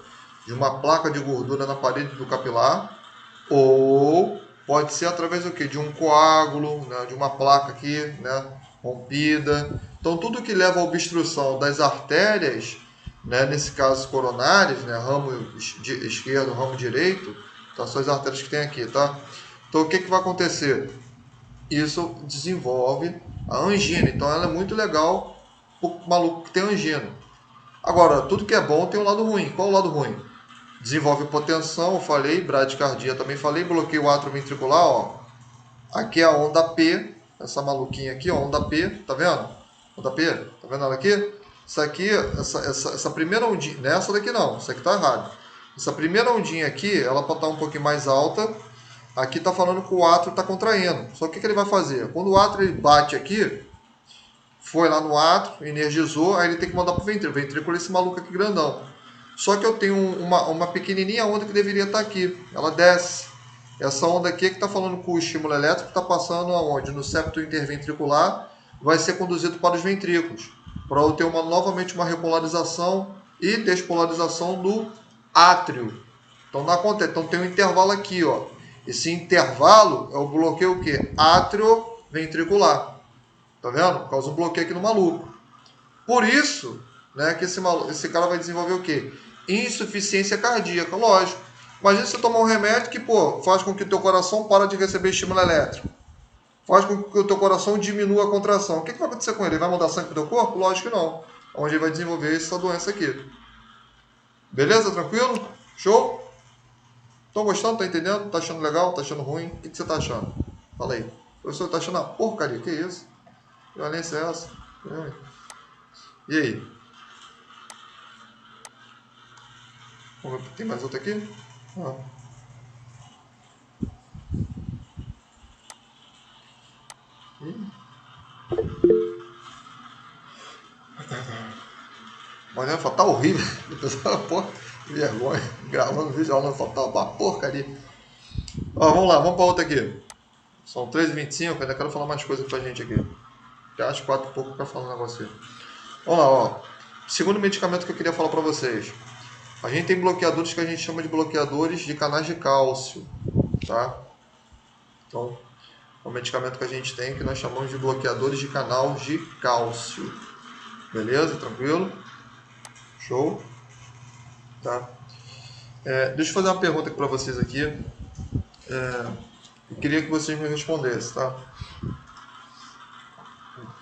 de uma placa de gordura na parede do capilar, ou pode ser através do quê? De um coágulo, né, de uma placa aqui, né, rompida. Então, tudo que leva à obstrução das artérias, né, nesse caso coronárias, né, ramo esquerdo, ramo direito, então são as artérias que tem aqui, tá? Então, o que vai acontecer? Isso desenvolve a angina. Então, ela é muito legal para o maluco que tem angina. Agora, tudo que é bom tem um lado ruim. Qual é o lado ruim? Desenvolve hipotensão, eu falei, bradicardia também falei, bloqueio atrioventricular, ó. Aqui é a onda P, essa maluquinha aqui, ó, onda P, tá vendo? Onda P, tá vendo ela aqui? Isso aqui, essa primeira ondinha, nessa daqui não, isso aqui tá errado. Essa primeira ondinha aqui, ela pode estar um pouquinho mais alta. Aqui tá falando que o átrio está contraindo. Só que o que ele vai fazer? Quando o átrio ele bate aqui, foi lá no átrio, energizou, aí ele tem que mandar pro ventrículo. O ventrículo é esse maluco aqui grandão. Só que eu tenho uma pequenininha onda que deveria estar aqui. Ela desce. Essa onda aqui é que está falando que o estímulo elétrico está passando aonde? No septo interventricular, vai ser conduzido para os ventrículos. Para eu ter novamente uma repolarização e despolarização do átrio. Então não acontece. Então tem um intervalo aqui, ó. Esse intervalo é o bloqueio o quê? Atrioventricular. Tá vendo? Causa um bloqueio aqui no maluco. Por isso, né, que esse cara vai desenvolver o quê? Insuficiência cardíaca, lógico. Imagina você tomar um remédio que, pô, faz com que o teu coração para de receber estímulo elétrico. Faz com que o teu coração diminua a contração. O que vai acontecer com ele? Ele vai mandar sangue pro teu corpo? Lógico que não. Onde ele vai desenvolver essa doença aqui. Beleza? Tranquilo? Show? Estão gostando? Tá entendendo? Tá achando legal? Tá achando ruim? O que você tá achando? Fala aí. O professor tá achando uma porcaria. Que isso? Que violência é essa? E aí? Vamos ver, tem mais outra aqui? Ah. Mas ela fala, tá horrível. Pô, que vergonha. Gravando vídeo, ela fala, tá uma porcaria. Ó, vamos lá, vamos para outra aqui. São 13h25, ainda quero falar mais coisa pra gente aqui. Já às 4 e pouco para falar um negócio aqui. Vamos lá, ó. Segundo medicamento que eu queria falar para vocês. A gente tem bloqueadores que a gente chama de bloqueadores de canais de cálcio, tá? Então, é um medicamento que a gente tem que nós chamamos de bloqueadores de canal de cálcio. Beleza? Tranquilo? Show? Tá? Deixa eu fazer uma pergunta aqui para vocês aqui. Eu queria que vocês me respondessem, tá?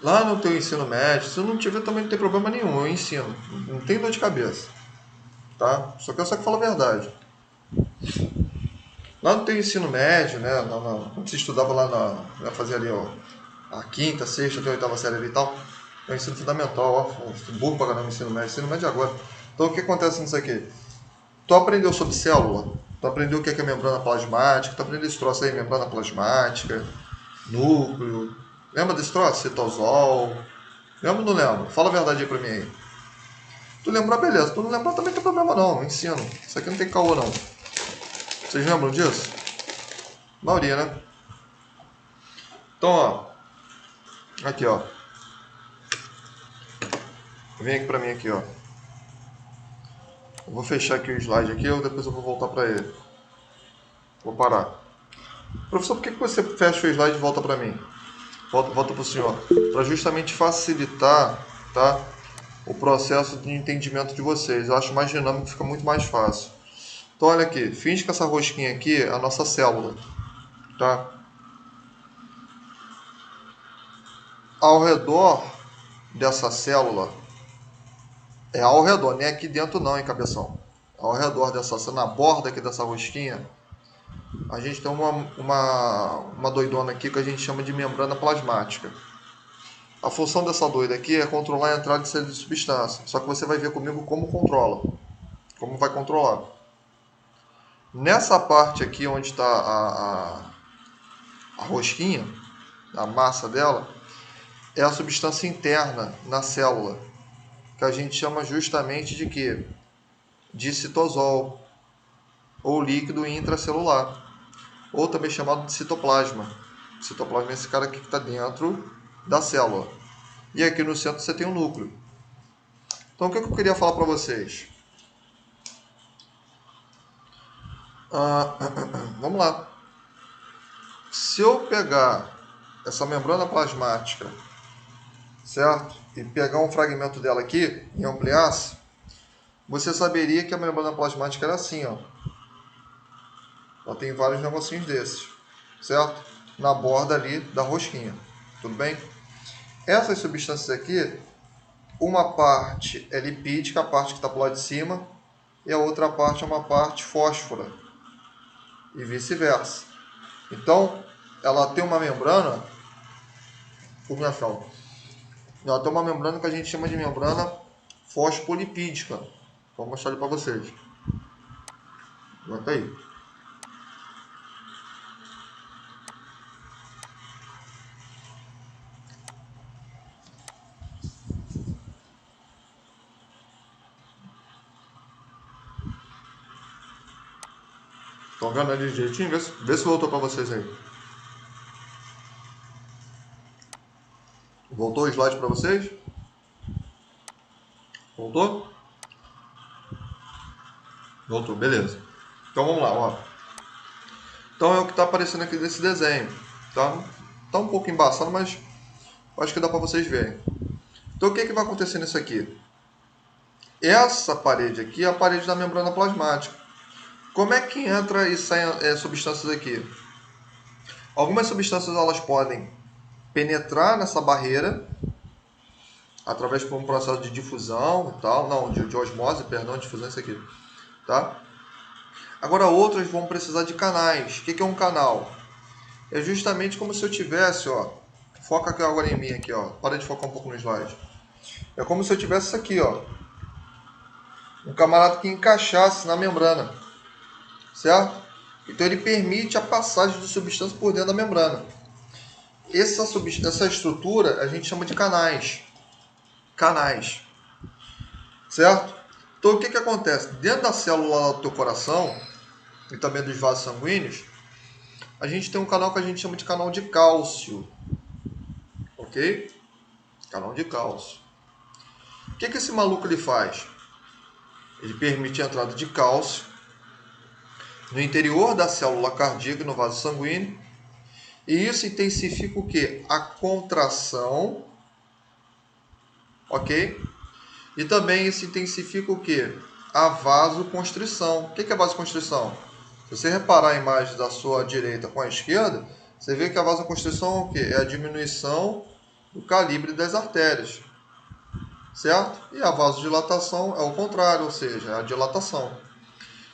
Lá no teu ensino médio, se não tiver também não tem problema nenhum, eu ensino. Não tem dor de cabeça. Tá? Só que eu falo a verdade. Lá no teu ensino médio, né? Quando você estudava lá fazia ali, ó, a quinta, sexta, até a oitava série ali e tal, é o ensino fundamental, ó, burro pra caramba, ensino médio agora. Então o que acontece nisso aqui? Tu aprendeu sobre célula, tu aprendeu o que é membrana plasmática, tu aprendeu esse troço aí, membrana plasmática, núcleo. Lembra desse troço? Citosol. Lembra ou não lembra? Fala a verdade aí pra mim aí. Tu lembrar, beleza. Tu não lembrar também não tem problema não, eu ensino. Isso aqui não tem caô não. Vocês lembram disso? A maioria, né? Então, ó. Aqui, ó. Vem aqui pra mim aqui, ó. Eu vou fechar aqui o slide aqui, ou depois eu vou voltar pra ele. Vou parar. Professor, por que você fecha o slide e volta pra mim? Volta pro senhor. Para justamente facilitar, tá? O processo de entendimento de vocês. Eu acho mais dinâmico, fica muito mais fácil. Então, olha aqui. Finge que essa rosquinha aqui é a nossa célula, tá? Ao redor dessa célula, ao redor, nem aqui dentro não, hein, cabeção? Ao redor na borda aqui dessa rosquinha, a gente tem uma doidona aqui que a gente chama de membrana plasmática. A função dessa doida aqui é controlar a entrada e saída de substância. Só que você vai ver comigo como controla. Como vai controlar. Nessa parte aqui onde está a rosquinha, a massa dela, é a substância interna na célula, que a gente chama justamente de quê? De citosol, ou líquido intracelular, ou também chamado de citoplasma. O citoplasma é esse cara aqui que está dentro da célula. E aqui no centro você tem um núcleo. Então o que eu queria falar para vocês? Vamos lá. Se eu pegar essa membrana plasmática, certo? E pegar um fragmento dela aqui e ampliasse, você saberia que a membrana plasmática era assim, ó. Ela tem vários negocinhos desses, certo? Na borda ali da rosquinha, tudo bem? Essas substâncias aqui, uma parte é lipídica, a parte que está para o lado de cima, e a outra parte é uma parte fósfora, e vice-versa. Então, ela tem uma membrana, ela tem uma membrana que a gente chama de membrana fosfolipídica. Vou mostrar ali para vocês. Aguenta aí. Estão vendo ali direitinho? Vê se voltou para vocês aí. Voltou o slide para vocês? Voltou? Voltou, beleza. Então vamos lá, ó. Então é o que está aparecendo aqui nesse desenho, tá? Tá um pouco embaçado, mas acho que dá para vocês verem. Então o que, que vai acontecer nisso aqui? Essa parede aqui é a parede da membrana plasmática. Como é que entra e sai substâncias aqui? Algumas substâncias elas podem penetrar nessa barreira através de um processo de difusão e tal, não, de osmose, perdão, difusão isso aqui, tá? Agora outras vão precisar de canais. O que é um canal? É justamente como se eu tivesse, ó, foca aqui agora em mim aqui, ó, para de focar um pouco no slide. É como se eu tivesse isso aqui, ó, um camarada que encaixasse na membrana, certo? Então ele permite a passagem de substância por dentro da membrana. Essa estrutura a gente chama de canais. Canais, certo? Então o que acontece? Dentro da célula do teu coração e também dos vasos sanguíneos, a gente tem um canal que a gente chama de canal de cálcio, ok? Canal de cálcio. O que esse maluco ele faz? Ele permite a entrada de cálcio no interior da célula cardíaca, no vaso sanguíneo, e isso intensifica o quê? A contração, ok? E também isso intensifica o quê? A vasoconstrição. O que é vasoconstrição? Se você reparar a imagem da sua direita com a esquerda, você vê que a vasoconstrição é o quê? É a diminuição do calibre das artérias, certo? E a vasodilatação é o contrário, ou seja, é a dilatação.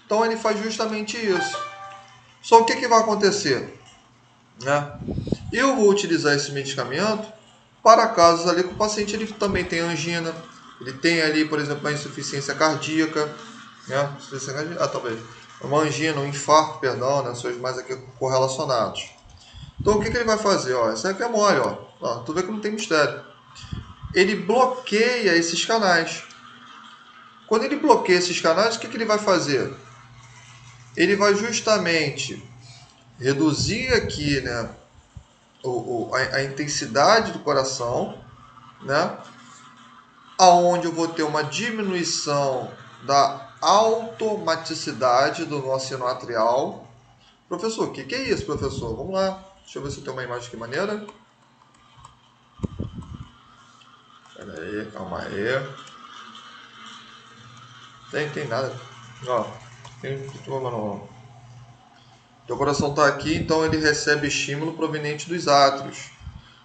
Então ele faz justamente isso. Só o que vai acontecer? Né? Eu vou utilizar esse medicamento para casos ali que o paciente ele também tem angina, ele tem ali, por exemplo, uma insuficiência cardíaca, né? Talvez uma angina, um infarto, perdão, né? São os mais aqui correlacionados. Então o que ele vai fazer? Ó, essa aqui é mole, ó. Tu vê que não tem mistério. Ele bloqueia esses canais. Quando ele bloqueia esses canais, o que ele vai fazer? Ele vai justamente reduzir aqui, né, a intensidade do coração, né, aonde eu vou ter uma diminuição da automaticidade do nosso sino atrial. Professor, o que é isso, professor? Vamos lá. Deixa eu ver se eu tenho uma imagem aqui maneira. Pera aí, calma aí. Tem nada. Ó, não. Teu coração está aqui, então ele recebe estímulo proveniente dos átrios.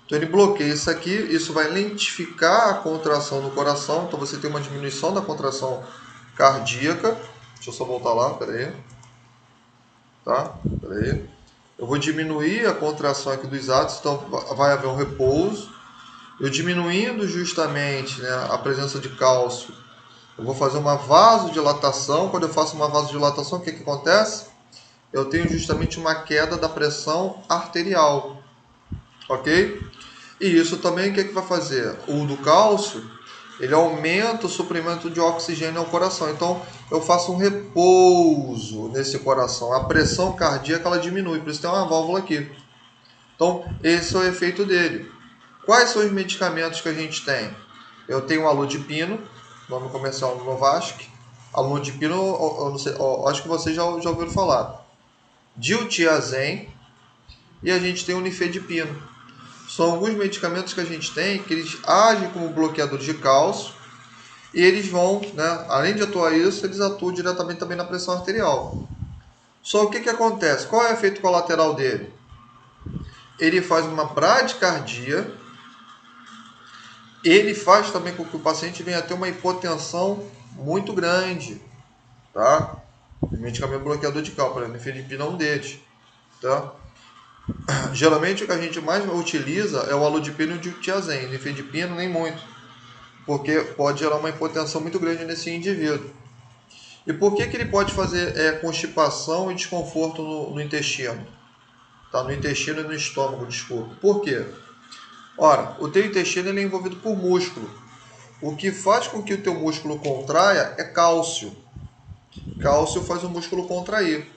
Então ele bloqueia isso aqui, isso vai lentificar a contração do coração, então você tem uma diminuição da contração cardíaca. Deixa eu só voltar lá, peraí. Tá? Peraí. Eu vou diminuir a contração aqui dos átrios, então vai haver um repouso. Eu diminuindo justamente, né, a presença de cálcio, eu vou fazer uma vasodilatação. Quando eu faço uma vasodilatação, o que acontece? Eu tenho justamente uma queda da pressão arterial, ok? E isso também o que vai fazer? O do cálcio, ele aumenta o suprimento de oxigênio ao coração. Então, eu faço um repouso nesse coração. A pressão cardíaca ela diminui, por isso tem uma válvula aqui. Então, esse é o efeito dele. Quais são os medicamentos que a gente tem? Eu tenho o alodipino, nome comercial Novasc. Alodipino, eu não sei, acho que vocês já ouviram falar. Diltiazem e a gente tem o nifedipino. São alguns medicamentos que a gente tem que eles agem como bloqueadores de cálcio e eles vão, né, além de atuar isso, eles atuam diretamente também na pressão arterial. Só o que acontece? Qual é o efeito colateral dele? Ele faz uma bradicardia, ele faz também com que o paciente venha a ter uma hipotensão muito grande, tá? O medicamento bloqueador de cálcio, por exemplo, nifedipino é um deles, tá? Geralmente o que a gente mais utiliza é o alodipino e o diltiazem. Nifedipino nem muito, porque pode gerar uma hipotensão muito grande nesse indivíduo. E por que ele pode fazer constipação e desconforto no intestino? Tá? No intestino e no estômago, desculpa. Por quê? Ora, o teu intestino ele é envolvido por músculo. O que faz com que o teu músculo contraia é cálcio. Cálcio faz o músculo contrair.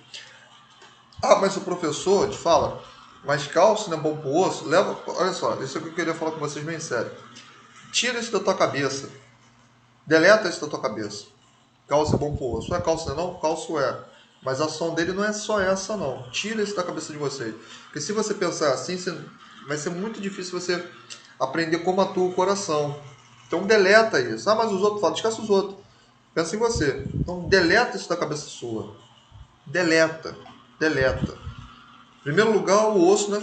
Ah, mas o professor te fala, mas cálcio não é bom pro osso? Leva, olha só, isso é o que eu queria falar com vocês bem sério. Tira isso da tua cabeça. Deleta isso da tua cabeça. Cálcio é bom pro osso. Não é cálcio não? Cálcio é. Mas a ação dele não é só essa, não. Tira isso da cabeça de vocês. Porque se você pensar assim, vai ser muito difícil você aprender como atua o coração. Então deleta isso. Ah, mas os outros falam, esquece os outros. Pensa em você. Então deleta isso da cabeça sua. Deleta. Deleta. Em primeiro lugar, o osso não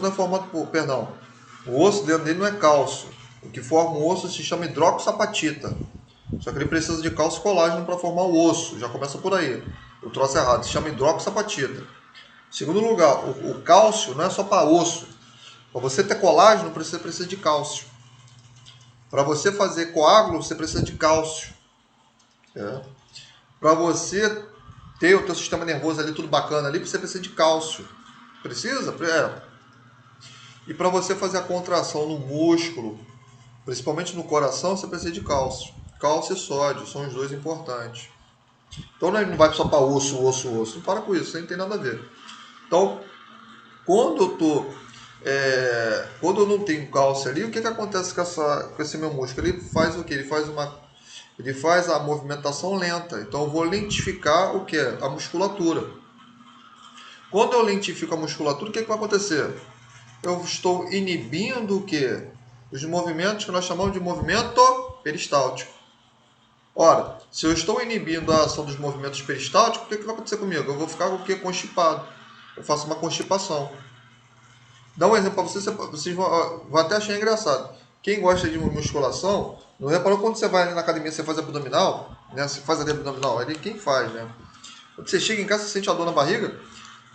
é formado por... Perdão. O osso dentro dele não é cálcio. O que forma o osso se chama hidroxapatita. Só que ele precisa de cálcio e colágeno para formar o osso. Já começa por aí. O troço é errado. Se chama hidroxapatita. Em segundo lugar, o cálcio não é só para osso. Para você ter colágeno, você precisa de cálcio. Para você fazer coágulo, você precisa de cálcio. Para você ter o teu sistema nervoso ali tudo bacana ali, você precisa de cálcio. Precisa? E para você fazer a contração no músculo, principalmente no coração, você precisa de cálcio. Cálcio e sódio são os dois importantes. Então não vai só para osso. Não para com isso, isso não tem nada a ver. Então, quando eu não tenho cálcio ali, o que acontece com esse meu músculo? Ele faz o quê? Ele faz a movimentação lenta. Então eu vou lentificar o que? A musculatura. Quando eu lentifico a musculatura, o que vai acontecer? Eu estou inibindo o quê? Os movimentos que nós chamamos de movimento peristáltico. Ora, se eu estou inibindo a ação dos movimentos peristálticos, o que vai acontecer comigo? Eu vou ficar o quê? Constipado. Eu faço uma constipação. Dá um exemplo para vocês vão até achar engraçado. Quem gosta de musculação, não reparou quando você vai na academia, você faz abdominal, né? Você faz abdominal, ali quem faz, né? Quando você chega em casa, você sente a dor na barriga,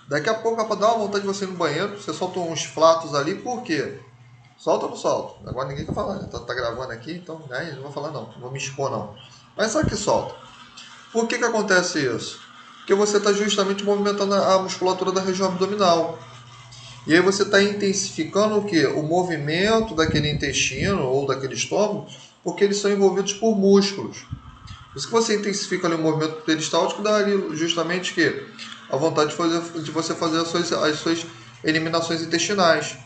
daqui a pouco dá uma vontade de você ir no banheiro, você solta uns flatos ali, por quê? Solta ou não solta? Agora ninguém tá falando, né? Tá gravando aqui, então né? Não vou falar não vou me expor não. Mas sabe que solta? Por que acontece isso? Porque você está justamente movimentando a musculatura da região abdominal. E aí você está intensificando o quê? O movimento daquele intestino ou daquele estômago, porque eles são envolvidos por músculos. Por isso que você intensifica ali o movimento peristáltico, dá ali justamente que a vontade de você fazer as suas eliminações intestinais.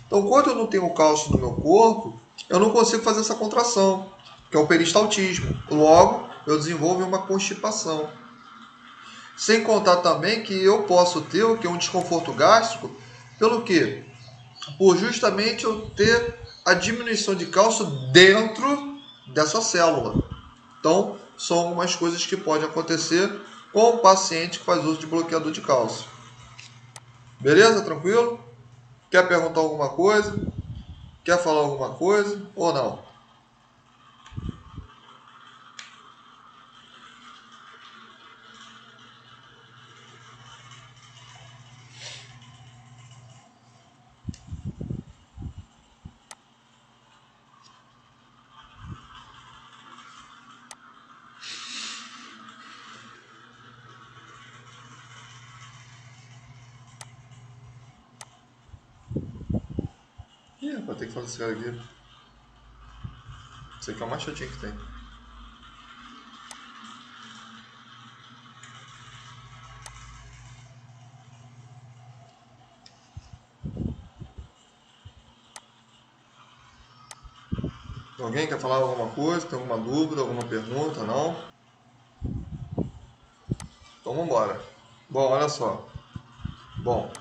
Então, quando eu não tenho cálcio no meu corpo, eu não consigo fazer essa contração, que é o peristaltismo. Logo, eu desenvolvo uma constipação. Sem contar também que eu posso ter o que? Um desconforto gástrico, pelo quê? Por justamente eu ter a diminuição de cálcio dentro dessa célula. Então, são algumas coisas que podem acontecer com o paciente que faz uso de bloqueador de cálcio. Beleza? Tranquilo? Quer perguntar alguma coisa? Quer falar alguma coisa ou não? Ih, rapaz, tem que falar desse cara aqui. Esse aqui é o mais chatinho que tem. Alguém quer falar alguma coisa? Tem alguma dúvida, alguma pergunta? Não? Então vamos embora. Bom, olha só. Bom,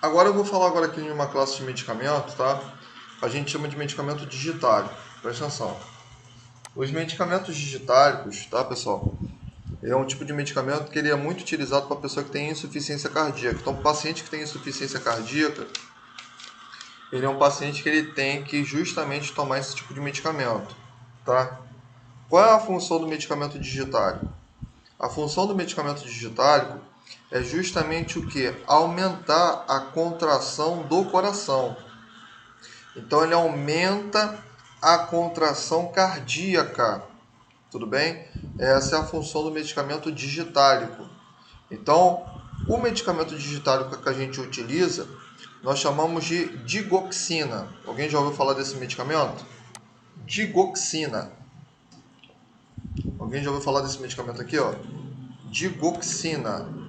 agora eu vou falar agora aqui de uma classe de medicamento, tá? A gente chama de medicamento digitário. Presta atenção. Os medicamentos digitálicos, tá, pessoal? É um tipo de medicamento que ele é muito utilizado para pessoa que tem insuficiência cardíaca. Então, o paciente que tem insuficiência cardíaca, ele é um paciente que ele tem que justamente tomar esse tipo de medicamento, tá? Qual é a função do medicamento digitálico? A função do medicamento digitálico é justamente o que? Aumentar a contração do coração. Então, ele aumenta a contração cardíaca. Tudo bem? Essa é a função do medicamento digitálico. Então, o medicamento digitálico que a gente utiliza, nós chamamos de digoxina. Alguém já ouviu falar desse medicamento? Digoxina. Alguém já ouviu falar desse medicamento aqui, ó? Digoxina.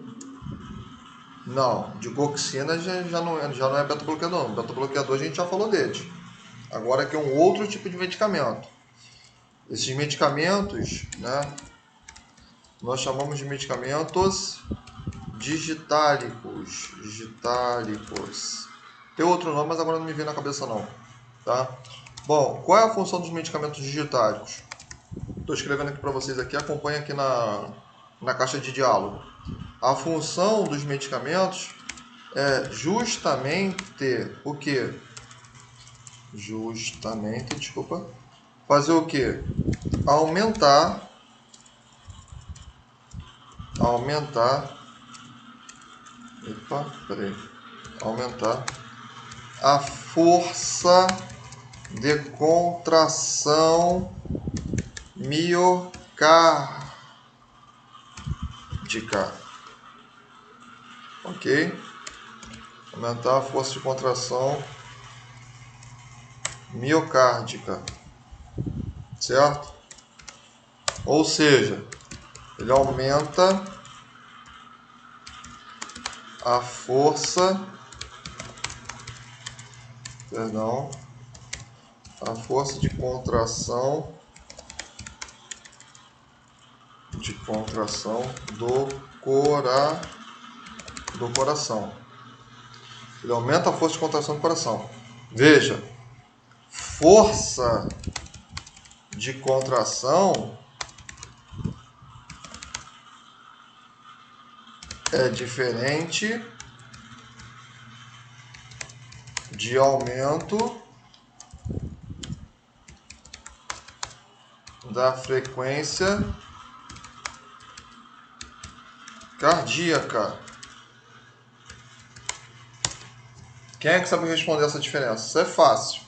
Não, digoxina já não é beta-bloqueador. Beta-bloqueador a gente já falou dele. Agora aqui é um outro tipo de medicamento. Esses medicamentos, né? nós chamamos de medicamentos digitálicos. Tem outro nome, mas agora não me vem na cabeça não. Tá? Bom, qual é a função dos medicamentos digitálicos? Estou escrevendo aqui para vocês aqui, acompanha aqui na caixa de diálogo. A função dos medicamentos é justamente o que? Fazer o que? Aumentar a força de contração miocárdica. Ok? Aumentar a força de contração miocárdica. Certo? Ou seja, ele aumenta a força de contração do coração. Ele aumenta a força de contração do coração. Veja, força de contração é diferente de aumento da frequência cardíaca. Quem é que sabe responder essa diferença? Isso é fácil.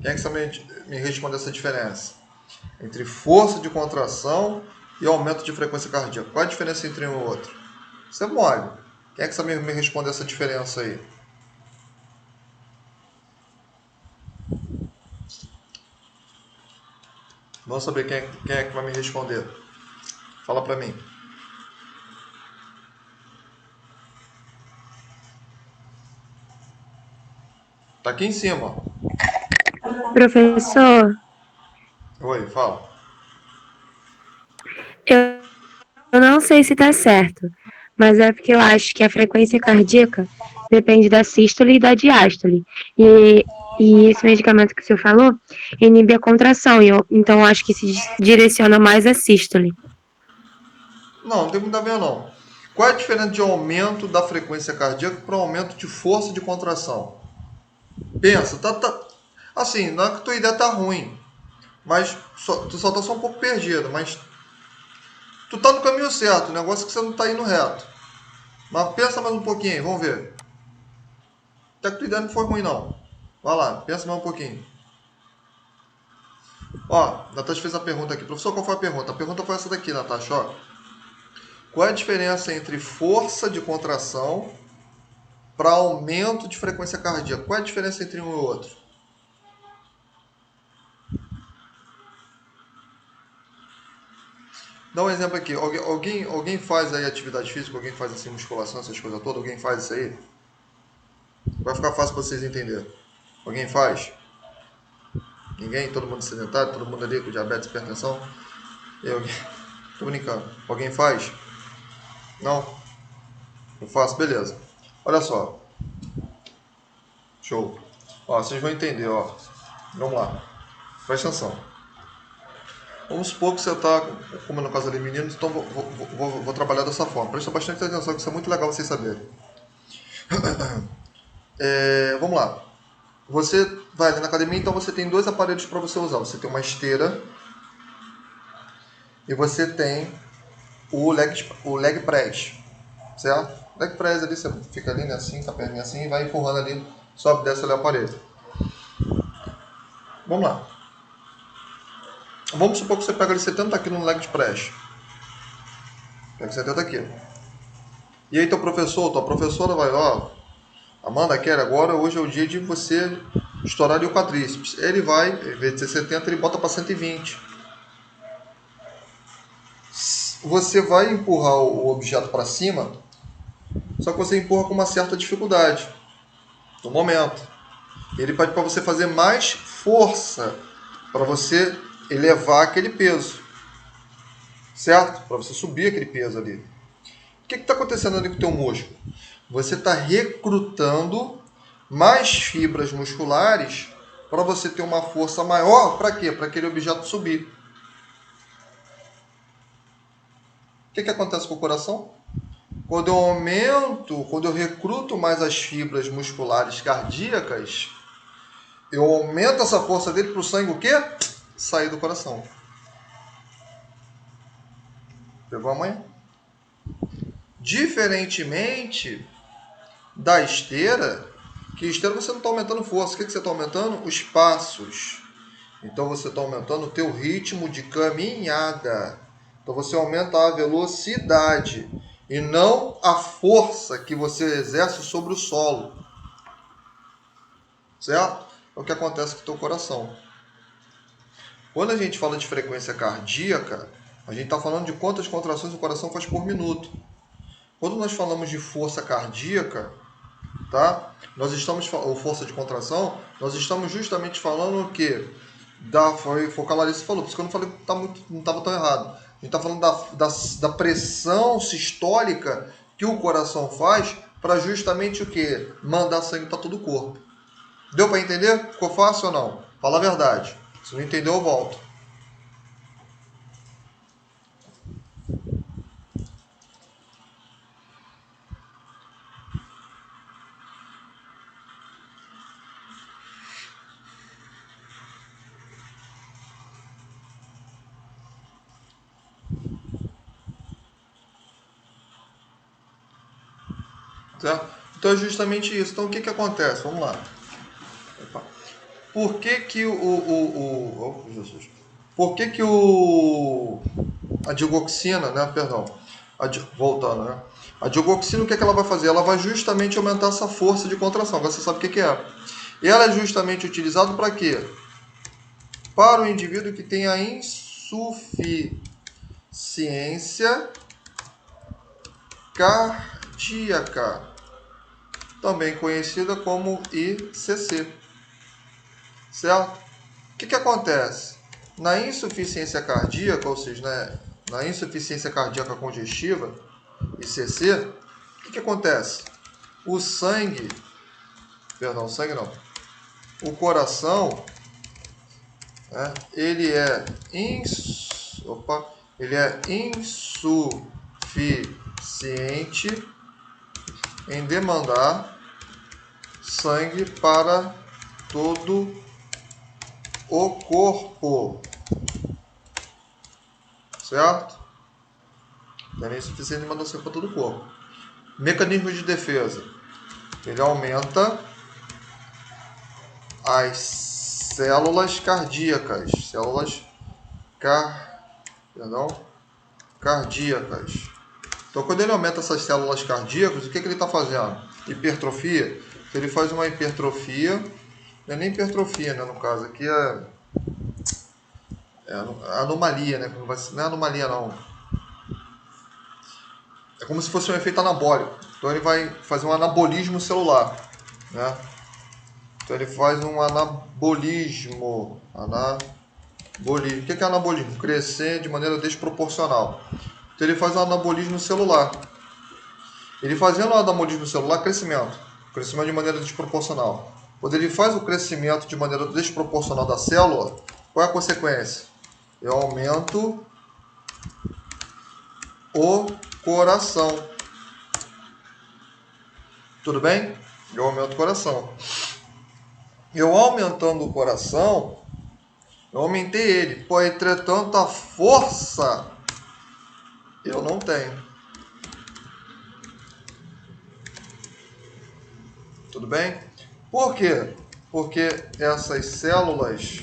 Quem é que sabe me responder essa diferença? Entre força de contração e aumento de frequência cardíaca. Qual a diferença entre um e outro? Isso é mole. Quem é que sabe me responder essa diferença aí? Vamos saber quem é que vai me responder. Fala pra mim. Tá aqui em cima. Professor, Oi, fala. eu não sei se está certo, mas é porque eu acho que a frequência cardíaca depende da sístole e da diástole. E esse medicamento que o senhor falou inibe a contração, então eu acho que se direciona mais à sístole. Não tem muito a ver não. Qual é a diferença de aumento da frequência cardíaca para aumento de força de contração? Pensa, assim, não é que a tua ideia tá ruim, mas tu só tá só um pouco perdido, mas tu tá no caminho certo, o negócio é que você não tá indo reto. Mas pensa mais um pouquinho aí, vamos ver. Até que tua ideia não foi ruim não. Vai lá, pensa mais um pouquinho. Ó, Natasha fez a pergunta aqui. Professor, qual foi a pergunta? A pergunta foi essa daqui, Natasha, ó. Qual é a diferença entre força de contração para aumento de frequência cardíaca? Qual é a diferença entre um e outro? Dá um exemplo aqui. Alguém faz aí atividade física? Alguém faz assim musculação, essas coisas todas? Alguém faz isso aí? Vai ficar fácil para vocês entenderem. Alguém faz? Ninguém? Todo mundo sedentário? Todo mundo ali com diabetes, hipertensão? Tô brincando. Alguém faz? Não? Eu faço? Beleza. Olha só. Show. Ó, vocês vão entender, ó. Vamos lá. Presta atenção. Vamos supor que você está, como no caso ali, meninos, então vou trabalhar dessa forma. Presta bastante atenção, que isso é muito legal vocês saberem. Vamos lá. Você vai ali na academia, então você tem dois aparelhos para você usar. Você tem uma esteira e você tem o leg press, certo? Leg press ali, você fica ali, né, assim, com a perninha assim, e vai empurrando ali, sobe e desce ali o aparelho. Vamos lá. Vamos supor que você pega ali 70 kg no leg press. Pega 70 kg. E aí teu professor, tua professora vai, ó, Amanda, Kelly, agora hoje é o dia de você estourar ali o quadríceps. Ele vai, em vez de ser 70, ele bota para 120. Você vai empurrar o objeto para cima, só que você empurra com uma certa dificuldade no momento. Ele pede para você fazer mais força para você elevar aquele peso. certo? Para você subir aquele peso ali. O que está acontecendo ali com o teu músculo? Você está recrutando mais fibras musculares para você ter uma força maior. Para quê? Para aquele objeto subir. O que acontece com o coração? Quando eu recruto mais as fibras musculares cardíacas, eu aumento essa força dele para o sangue o quê? Sair do coração. Pegou a mãe? Diferentemente da esteira, que esteira você não está aumentando força. O que você está aumentando? Os passos. Então você está aumentando o teu ritmo de caminhada. Então você aumenta a velocidade e não a força que você exerce sobre o solo. Certo? É o que acontece com o teu coração. Quando a gente fala de frequência cardíaca, a gente está falando de quantas contrações o coração faz por minuto. Quando nós falamos de força cardíaca, tá? Ou força de contração, nós estamos justamente falando o quê? Foi o que a Larissa falou, por isso que eu não falei que não estava tão errado. A gente está falando da pressão sistólica que o coração faz para justamente o quê? Mandar sangue para todo o corpo. Deu para entender? Ficou fácil ou não? Fala a verdade. Se não entendeu, eu volto. Certo? Então é justamente isso. Então o que acontece? Vamos lá. Por que Jesus. Por que a digoxina, né? Perdão. Voltando, né? A digoxina, o que ela vai fazer? Ela vai justamente aumentar essa força de contração. Agora você sabe o que é. E ela é justamente utilizada para quê? Para o indivíduo que tem a insuficiência cardíaca, também conhecida como ICC. Certo? O que acontece? Na insuficiência cardíaca, ou seja, na insuficiência cardíaca congestiva, ICC, o que acontece? O coração, né, ele é insuficiente em demandar sangue para todo o corpo, certo? Ele é insuficiente em demandar sangue para todo o corpo. Mecanismo de defesa. Ele aumenta as células cardíacas. Cardíacas. Então, quando ele aumenta essas células cardíacas, o que ele está fazendo? Hipertrofia. Ele faz uma hipertrofia. Não é nem hipertrofia, né, no caso. Aqui é anomalia, né? Não é anomalia, não. É como se fosse um efeito anabólico. Então ele vai fazer um anabolismo celular, né? Então ele faz um anabolismo. O que é anabolismo? Crescer de maneira desproporcional. Então ele faz um anabolismo celular. Ele fazendo o anabolismo celular, crescimento de maneira desproporcional. Quando ele faz o crescimento de maneira desproporcional da célula, qual é a consequência? Eu aumento o coração. Tudo bem? Eu aumento o coração. Eu aumentando o coração, eu aumentei ele. Por entretanto, a força eu não tenho. Tudo bem? Por quê? Porque essas células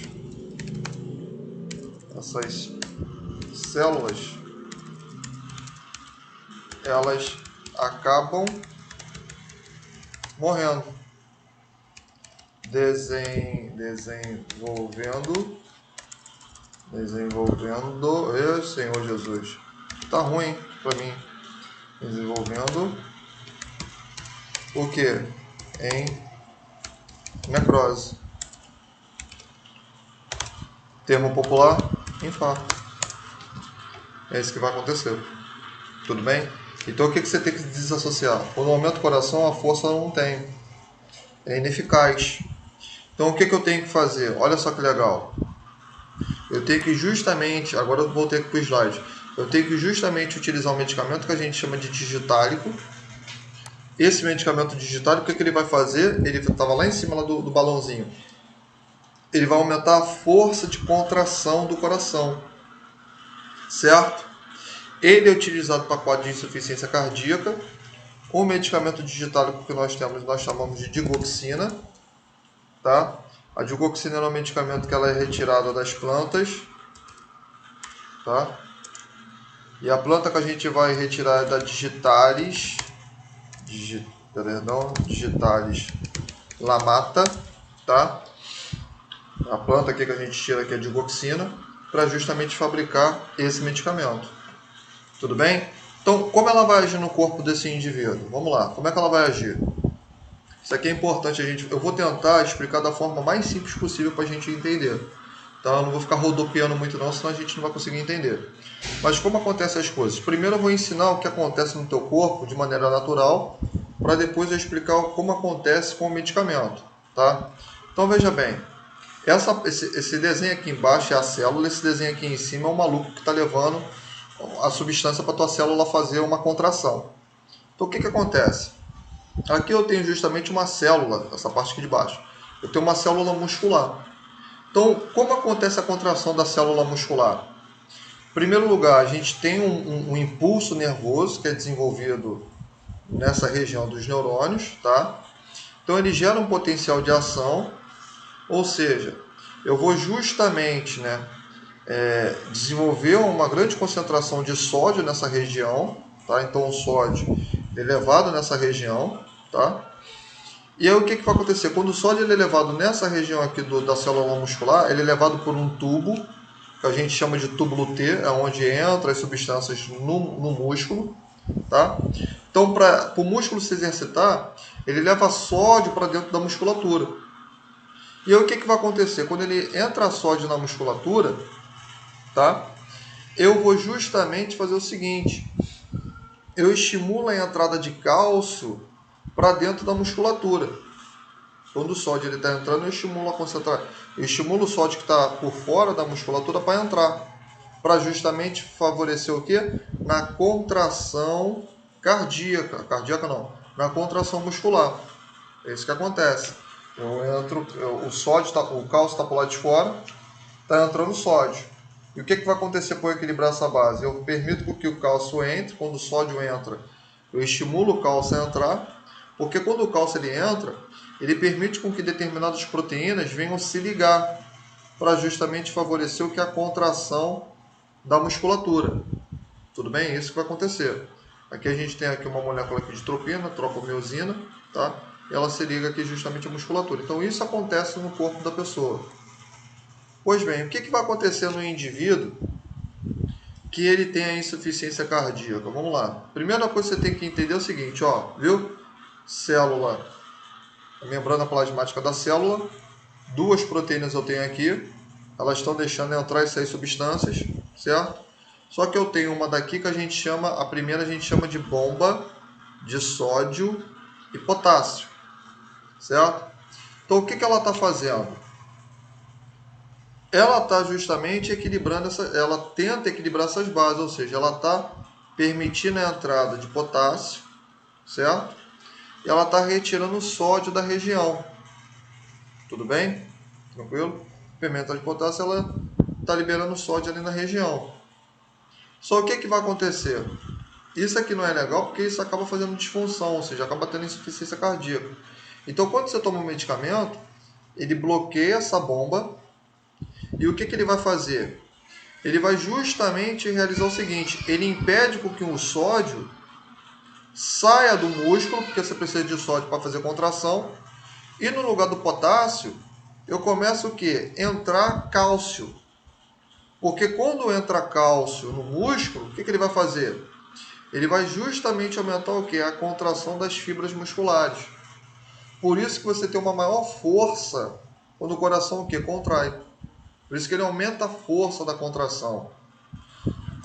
elas acabam morrendo, desenvolvendo, Senhor Jesus, tá ruim para mim, desenvolvendo o que? Em necrose. Termo popular, infarto. É isso que vai acontecer. Tudo bem? Então o que você tem que desassociar? Quando aumenta o coração, a força não tem. É ineficaz. Então o que eu tenho que fazer? Olha só que legal. Eu tenho que justamente, agora eu voltei aqui para o slide, eu tenho que justamente utilizar um medicamento que a gente chama de digitálico. Esse medicamento digitálico, o que ele vai fazer? Ele estava lá em cima lá do balãozinho. Ele vai aumentar a força de contração do coração. Certo? Ele é utilizado para quadro de insuficiência cardíaca. O medicamento digitálico que nós temos, nós chamamos de digoxina. Tá? A digoxina é um medicamento que ela é retirada das plantas. Tá? E a planta que a gente vai retirar é da digitalis lamata, tá? A planta aqui que a gente tira aqui é digoxina, para justamente fabricar esse medicamento. Tudo bem? Então, como ela vai agir no corpo desse indivíduo? Vamos lá, como é que ela vai agir? Isso aqui é importante, eu vou tentar explicar da forma mais simples possível para a gente entender. Então, eu não vou ficar rodopiando muito não, senão a gente não vai conseguir entender. Mas como acontecem as coisas? Primeiro eu vou ensinar o que acontece no teu corpo de maneira natural, para depois eu explicar como acontece com o medicamento. Tá? Então veja bem, esse desenho aqui embaixo é a célula, esse desenho aqui em cima é o maluco que está levando a substância para a tua célula fazer uma contração. Então o que acontece? Aqui eu tenho justamente uma célula, essa parte aqui de baixo. Eu tenho uma célula muscular. Então, como acontece a contração da célula muscular? Em primeiro lugar, a gente tem um impulso nervoso que é desenvolvido nessa região dos neurônios, tá? Então, ele gera um potencial de ação, ou seja, eu vou justamente, desenvolver uma grande concentração de sódio nessa região, tá? Então, o sódio é elevado nessa região, tá? E aí o que vai acontecer? Quando o sódio é levado nessa região aqui da célula muscular, ele é levado por um tubo, que a gente chama de túbulo T, é onde entra as substâncias no músculo. Tá? Então, para o músculo se exercitar, ele leva sódio para dentro da musculatura. E aí o que vai acontecer? Quando ele entra sódio na musculatura, tá? Eu vou justamente fazer o seguinte, eu estimulo a entrada de cálcio para dentro da musculatura. Quando o sódio está entrando, eu estimulo a concentrar. Eu estimulo o sódio que está por fora da musculatura para entrar. Para justamente favorecer o quê? Na contração cardíaca. Cardíaca não. Na contração muscular. É isso que acontece. O cálcio está por lá de fora, está entrando sódio. E o que vai acontecer para eu equilibrar essa base? Eu permito que o cálcio entre. Quando o sódio entra, eu estimulo o cálcio a entrar. Porque quando o cálcio ele entra, ele permite com que determinadas proteínas venham se ligar para justamente favorecer o que é a contração da musculatura. Tudo bem? Isso que vai acontecer. Aqui a gente tem aqui uma molécula aqui de tropina, tropomiosina, tá? E ela se liga aqui justamente à musculatura. Então isso acontece no corpo da pessoa. Pois bem, o que vai acontecer no indivíduo que ele tem a insuficiência cardíaca? Vamos lá. Primeira coisa que você tem que entender é o seguinte, ó, viu? Célula, a membrana plasmática da célula, duas proteínas eu tenho aqui, elas estão deixando entrar e sair substâncias, certo? Só que eu tenho uma daqui que a primeira a gente chama de bomba de sódio e potássio, certo? Então o que ela está fazendo? Ela está justamente equilibrando, ela tenta equilibrar essas bases, ou seja, ela está permitindo a entrada de potássio, certo? E ela está retirando o sódio da região. Tudo bem? Tranquilo? Fermento de potássio, ela está liberando sódio ali na região. Só o que vai acontecer? Isso aqui não é legal porque isso acaba fazendo disfunção, ou seja, acaba tendo insuficiência cardíaca. Então, quando você toma um medicamento, ele bloqueia essa bomba e o que ele vai fazer? Ele vai justamente realizar o seguinte, ele impede que o sódio saia do músculo, porque você precisa de sódio para fazer contração, e no lugar do potássio, eu começo o quê? Entrar cálcio. Porque quando entra cálcio no músculo, o que ele vai fazer? Ele vai justamente aumentar o quê? A contração das fibras musculares. Por isso que você tem uma maior força quando o coração o quê? Contrai. Por isso que ele aumenta a força da contração.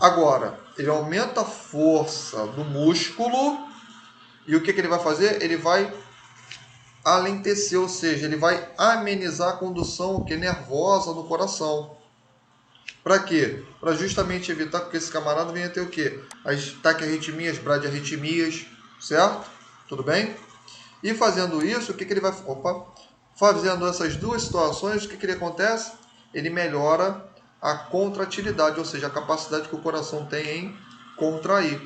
Agora, ele aumenta a força do músculo e o que ele vai fazer? Ele vai alentecer, ou seja, ele vai amenizar a condução nervosa do coração. Para quê? Para justamente evitar que esse camarada venha ter o quê? As taquiarritmias, bradiarritmias, certo? Tudo bem? E fazendo isso, o que ele vai... Fazendo essas duas situações, o que ele acontece? Ele melhora a contratilidade, ou seja, a capacidade que o coração tem em contrair.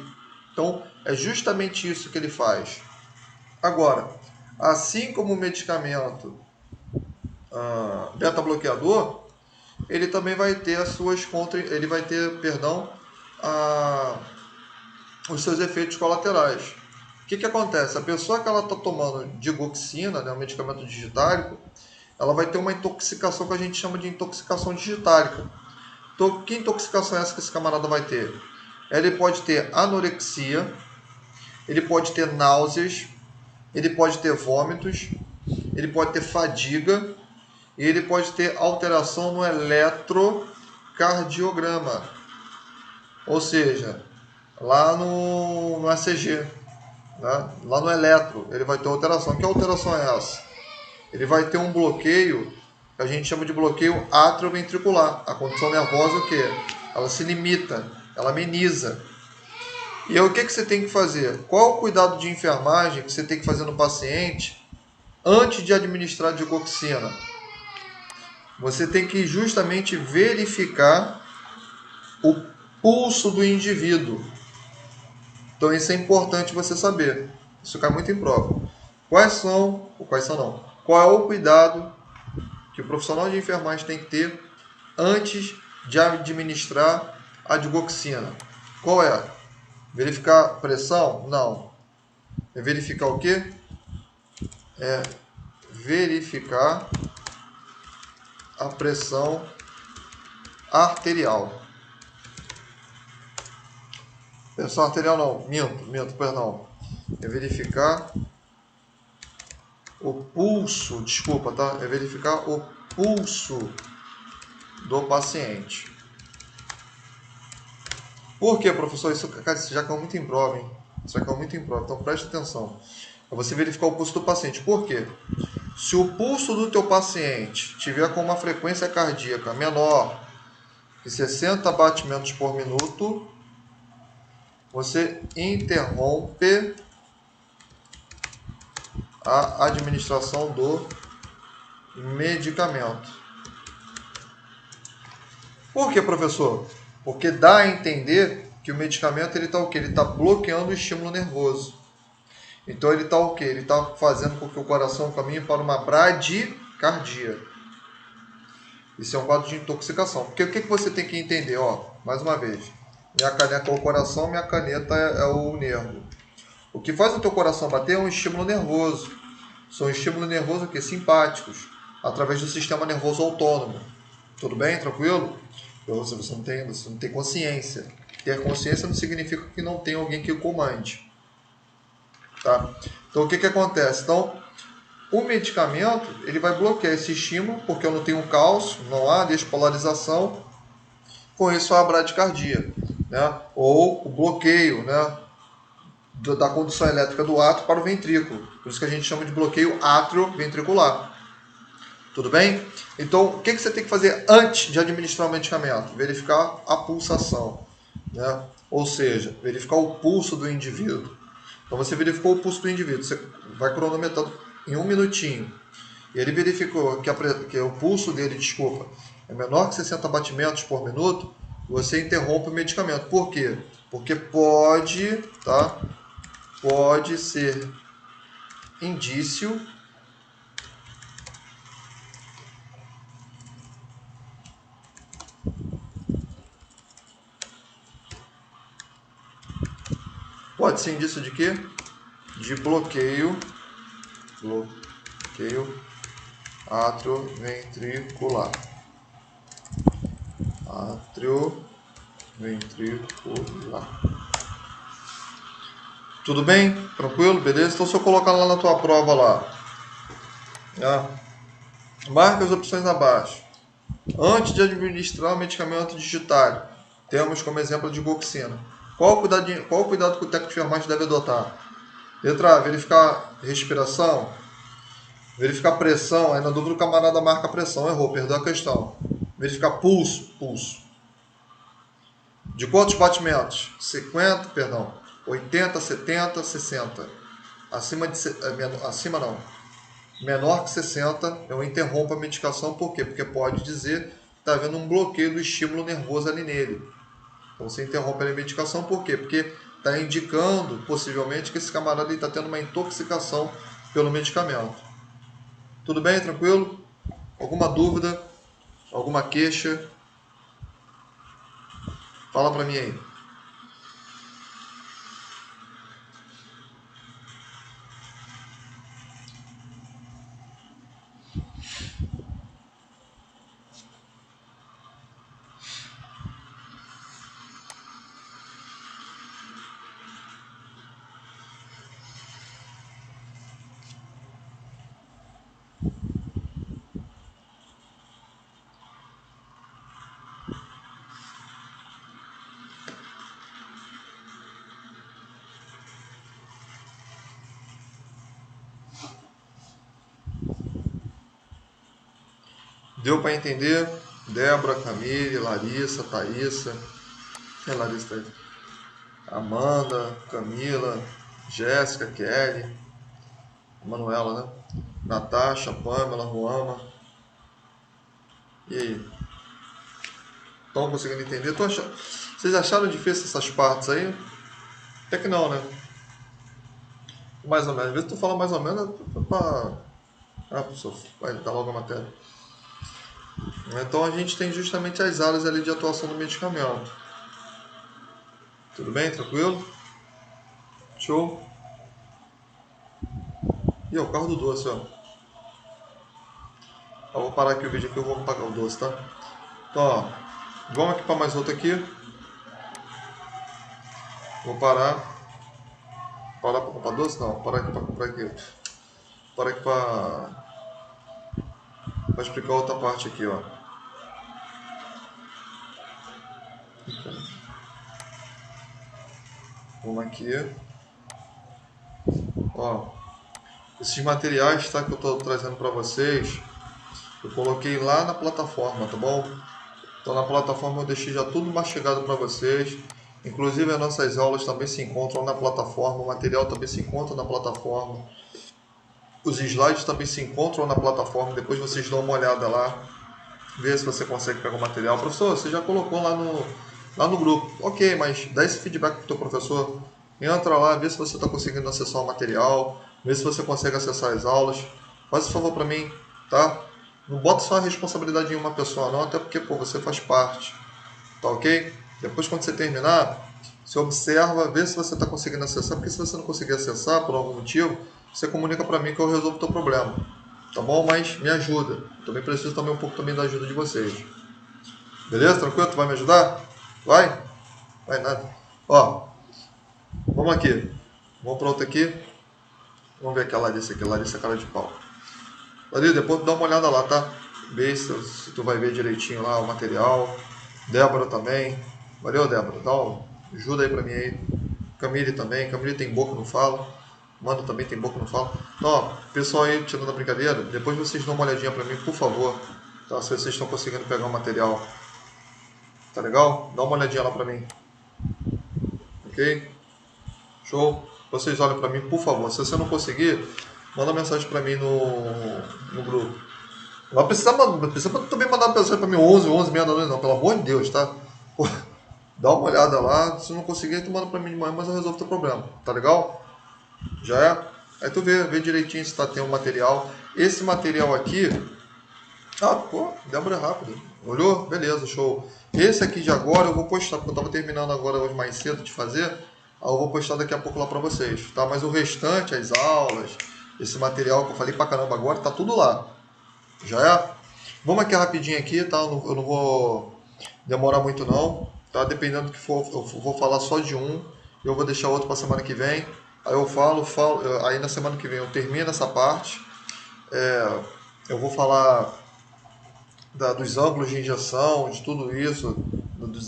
Então, é justamente isso que ele faz. Agora, assim como o medicamento beta-bloqueador, ele também vai ter as suas os seus efeitos colaterais. O que acontece? A pessoa que ela está tomando digoxina, né, um medicamento digitálico, ela vai ter uma intoxicação que a gente chama de intoxicação digitálica. Então, que intoxicação é essa que esse camarada vai ter? Ele pode ter anorexia, ele pode ter náuseas, ele pode ter vômitos, ele pode ter fadiga e ele pode ter alteração no eletrocardiograma. Ou seja, lá no ECG, né? Lá no eletro, ele vai ter alteração. Que alteração é essa? Ele vai ter um bloqueio que a gente chama de bloqueio atrioventricular. A condução nervosa, o quê? Ela se limita, ela ameniza. E aí, o que você tem que fazer? Qual o cuidado de enfermagem que você tem que fazer no paciente antes de administrar a digoxina? Você tem que justamente verificar o pulso do indivíduo. Então isso é importante você saber. Isso cai muito em prova. Qual é o cuidado que o profissional de enfermagem tem que ter antes de administrar a digoxina? Qual é? Verificar a pressão? Não. É verificar o quê? É verificar a pressão arterial. Pressão arterial não, perdão. É verificar o pulso, é verificar o pulso do paciente. Por quê, professor? Isso já caiu muito em prova, hein? Então preste atenção. É você verificar o pulso do paciente. Por quê? Se o pulso do teu paciente tiver com uma frequência cardíaca menor que 60 batimentos por minuto, você interrompe a administração do medicamento. Por que, professor? Porque dá a entender que o medicamento ele está bloqueando o estímulo nervoso. Então ele está o quê? Ele está fazendo com que o coração caminhe para uma bradicardia. Isso é um quadro de intoxicação. Porque o que você tem que entender? Mais uma vez, minha caneta é o coração, minha caneta é o nervo. O que faz o teu coração bater é um estímulo nervoso. São estímulos nervosos simpáticos, através do sistema nervoso autônomo. Tudo bem? Tranquilo? Você não tem consciência. Ter consciência não significa que não tem alguém que o comande. Tá? Então o que acontece? Então, o medicamento ele vai bloquear esse estímulo, porque eu não tenho cálcio, não há despolarização, com isso há a bradicardia, né? Ou o bloqueio, né, da condução elétrica do átrio para o ventrículo. Por isso que a gente chama de bloqueio atrioventricular. Tudo bem? Então, o que você tem que fazer antes de administrar o medicamento? Verificar a pulsação, né? Ou seja, verificar o pulso do indivíduo. Então, você verificou o pulso do indivíduo, você vai cronometrando em 1 minutinho. E ele verificou que o pulso dele, é menor que 60 batimentos por minuto, você interrompe o medicamento. Por quê? Porque pode ser indício de quê? De bloqueio atrioventricular. Tudo bem? Tranquilo? Beleza? Então, se eu colocar lá na tua prova lá, marca as opções abaixo. Antes de administrar o medicamento digitário, temos como exemplo a digoxina. Qual o cuidado que o técnico de enfermagem deve adotar? Letra A, verificar respiração, verificar pressão, aí na dúvida o camarada marca a pressão, errou, perdeu a questão. Verificar pulso. De quantos batimentos? 80, 70, 60. Acima não. Menor que 60, eu interrompo a medicação, por quê? Porque pode dizer que está havendo um bloqueio do estímulo nervoso ali nele. Então você interrompe a medicação, por quê? Porque está indicando, possivelmente, que esse camarada está tendo uma intoxicação pelo medicamento. Tudo bem? Tranquilo? Alguma dúvida? Alguma queixa? Fala para mim aí. Deu para entender? Débora, Camille, Larissa, Thaísa, Larissa, Amanda, Camila, Jéssica, Kelly, Manuela, né? Natasha, Pamela, Ruama. E aí? Estão conseguindo entender? Vocês acharam difícil essas partes aí? Até que não, né? Mais ou menos. Às vezes tu fala mais ou menos para... professor, vai dar logo a matéria. Então a gente tem justamente as áreas ali de atuação do medicamento. Tudo bem? Tranquilo? Show? E o carro do doce, ó. Eu vou parar aqui o vídeo aqui, eu vou pagar o doce, tá? Então, ó, vamos aqui para mais outro aqui. Vou parar. Parar para comprar doce? Não, parar aqui para comprar aqui. Parar aqui para explicar outra parte aqui, ó. Vamos aqui. Ó, esses materiais, tá, que eu estou trazendo para vocês, eu coloquei lá na plataforma, tá bom? Então na plataforma eu deixei já tudo mastigado para vocês. Inclusive as nossas aulas também se encontram na plataforma, o material também se encontra na plataforma. Os slides também se encontram na plataforma, depois vocês dão uma olhada lá, ver se você consegue pegar o material. Professor, você já colocou lá no grupo. Ok, mas dá esse feedback para o teu professor. Entra lá, vê se você está conseguindo acessar o material, vê se você consegue acessar as aulas. Faz esse favor para mim, tá? Não bota só a responsabilidade em uma pessoa não, até porque você faz parte. Tá ok? Depois quando você terminar, você observa, vê se você está conseguindo acessar, porque se você não conseguir acessar por algum motivo, você comunica para mim que eu resolvo o teu problema. Tá bom? Mas me ajuda. Também preciso também um pouco também da ajuda de vocês. Beleza? Tranquilo? Tu vai me ajudar? Vai? Vai nada. Ó, vamos aqui. Vamos para outra aqui. Vamos ver aquela Larissa aqui. Larissa cara de pau. Larissa, depois dá uma olhada lá, tá? Vê se tu vai ver direitinho lá o material. Débora também. Valeu, Débora. Dá uma ajuda aí pra mim aí. Camille também. Camille tem boca, não fala. Mano também tem boca, não fala. Então, ó, pessoal aí, tirando a brincadeira, depois vocês dão uma olhadinha pra mim, por favor. Tá? Se vocês estão conseguindo pegar o material. Tá legal? Dá uma olhadinha lá pra mim. Ok? Show? Vocês olhem pra mim, por favor. Se você não conseguir, manda mensagem pra mim no grupo. Não precisa também mandar mensagem pra mim 11 meia da noite, não. Pelo amor de Deus, tá? Pô, dá uma olhada lá. Se não conseguir, tu manda pra mim de manhã, mas eu resolvo o teu problema. Tá legal? Já é? Aí tu vê direitinho se tá tendo material. Esse material aqui... Ah, pô, Débora rápido. Olhou? Beleza, show. Esse aqui de agora eu vou postar, porque eu tava terminando agora hoje mais cedo de fazer. Aí eu vou postar daqui a pouco lá pra vocês, tá? Mas o restante, as aulas, esse material que eu falei pra caramba agora, tá tudo lá. Já é? Vamos aqui rapidinho aqui, tá? Eu não vou demorar muito não, tá? Dependendo do que for, eu vou falar só de um. Eu vou deixar outro pra semana que vem. Aí eu falo, aí na semana que vem eu termino essa parte. Eu vou falar dos ângulos de injeção, de tudo isso,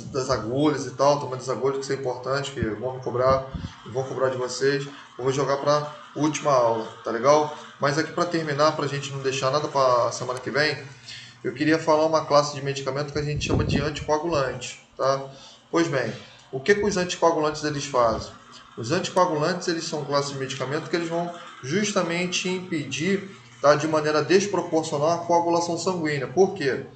das agulhas e tal, tamanho das agulhas, que isso é importante, que vão me cobrar, vão cobrar de vocês. Eu vou jogar para a última aula, tá legal? Mas aqui para terminar, para a gente não deixar nada para a semana que vem, eu queria falar uma classe de medicamento que a gente chama de anticoagulante, tá? Pois bem, o que os anticoagulantes eles fazem? Os anticoagulantes eles são classe de medicamento que eles vão justamente impedir, tá, de maneira desproporcional a coagulação sanguínea. Por quê?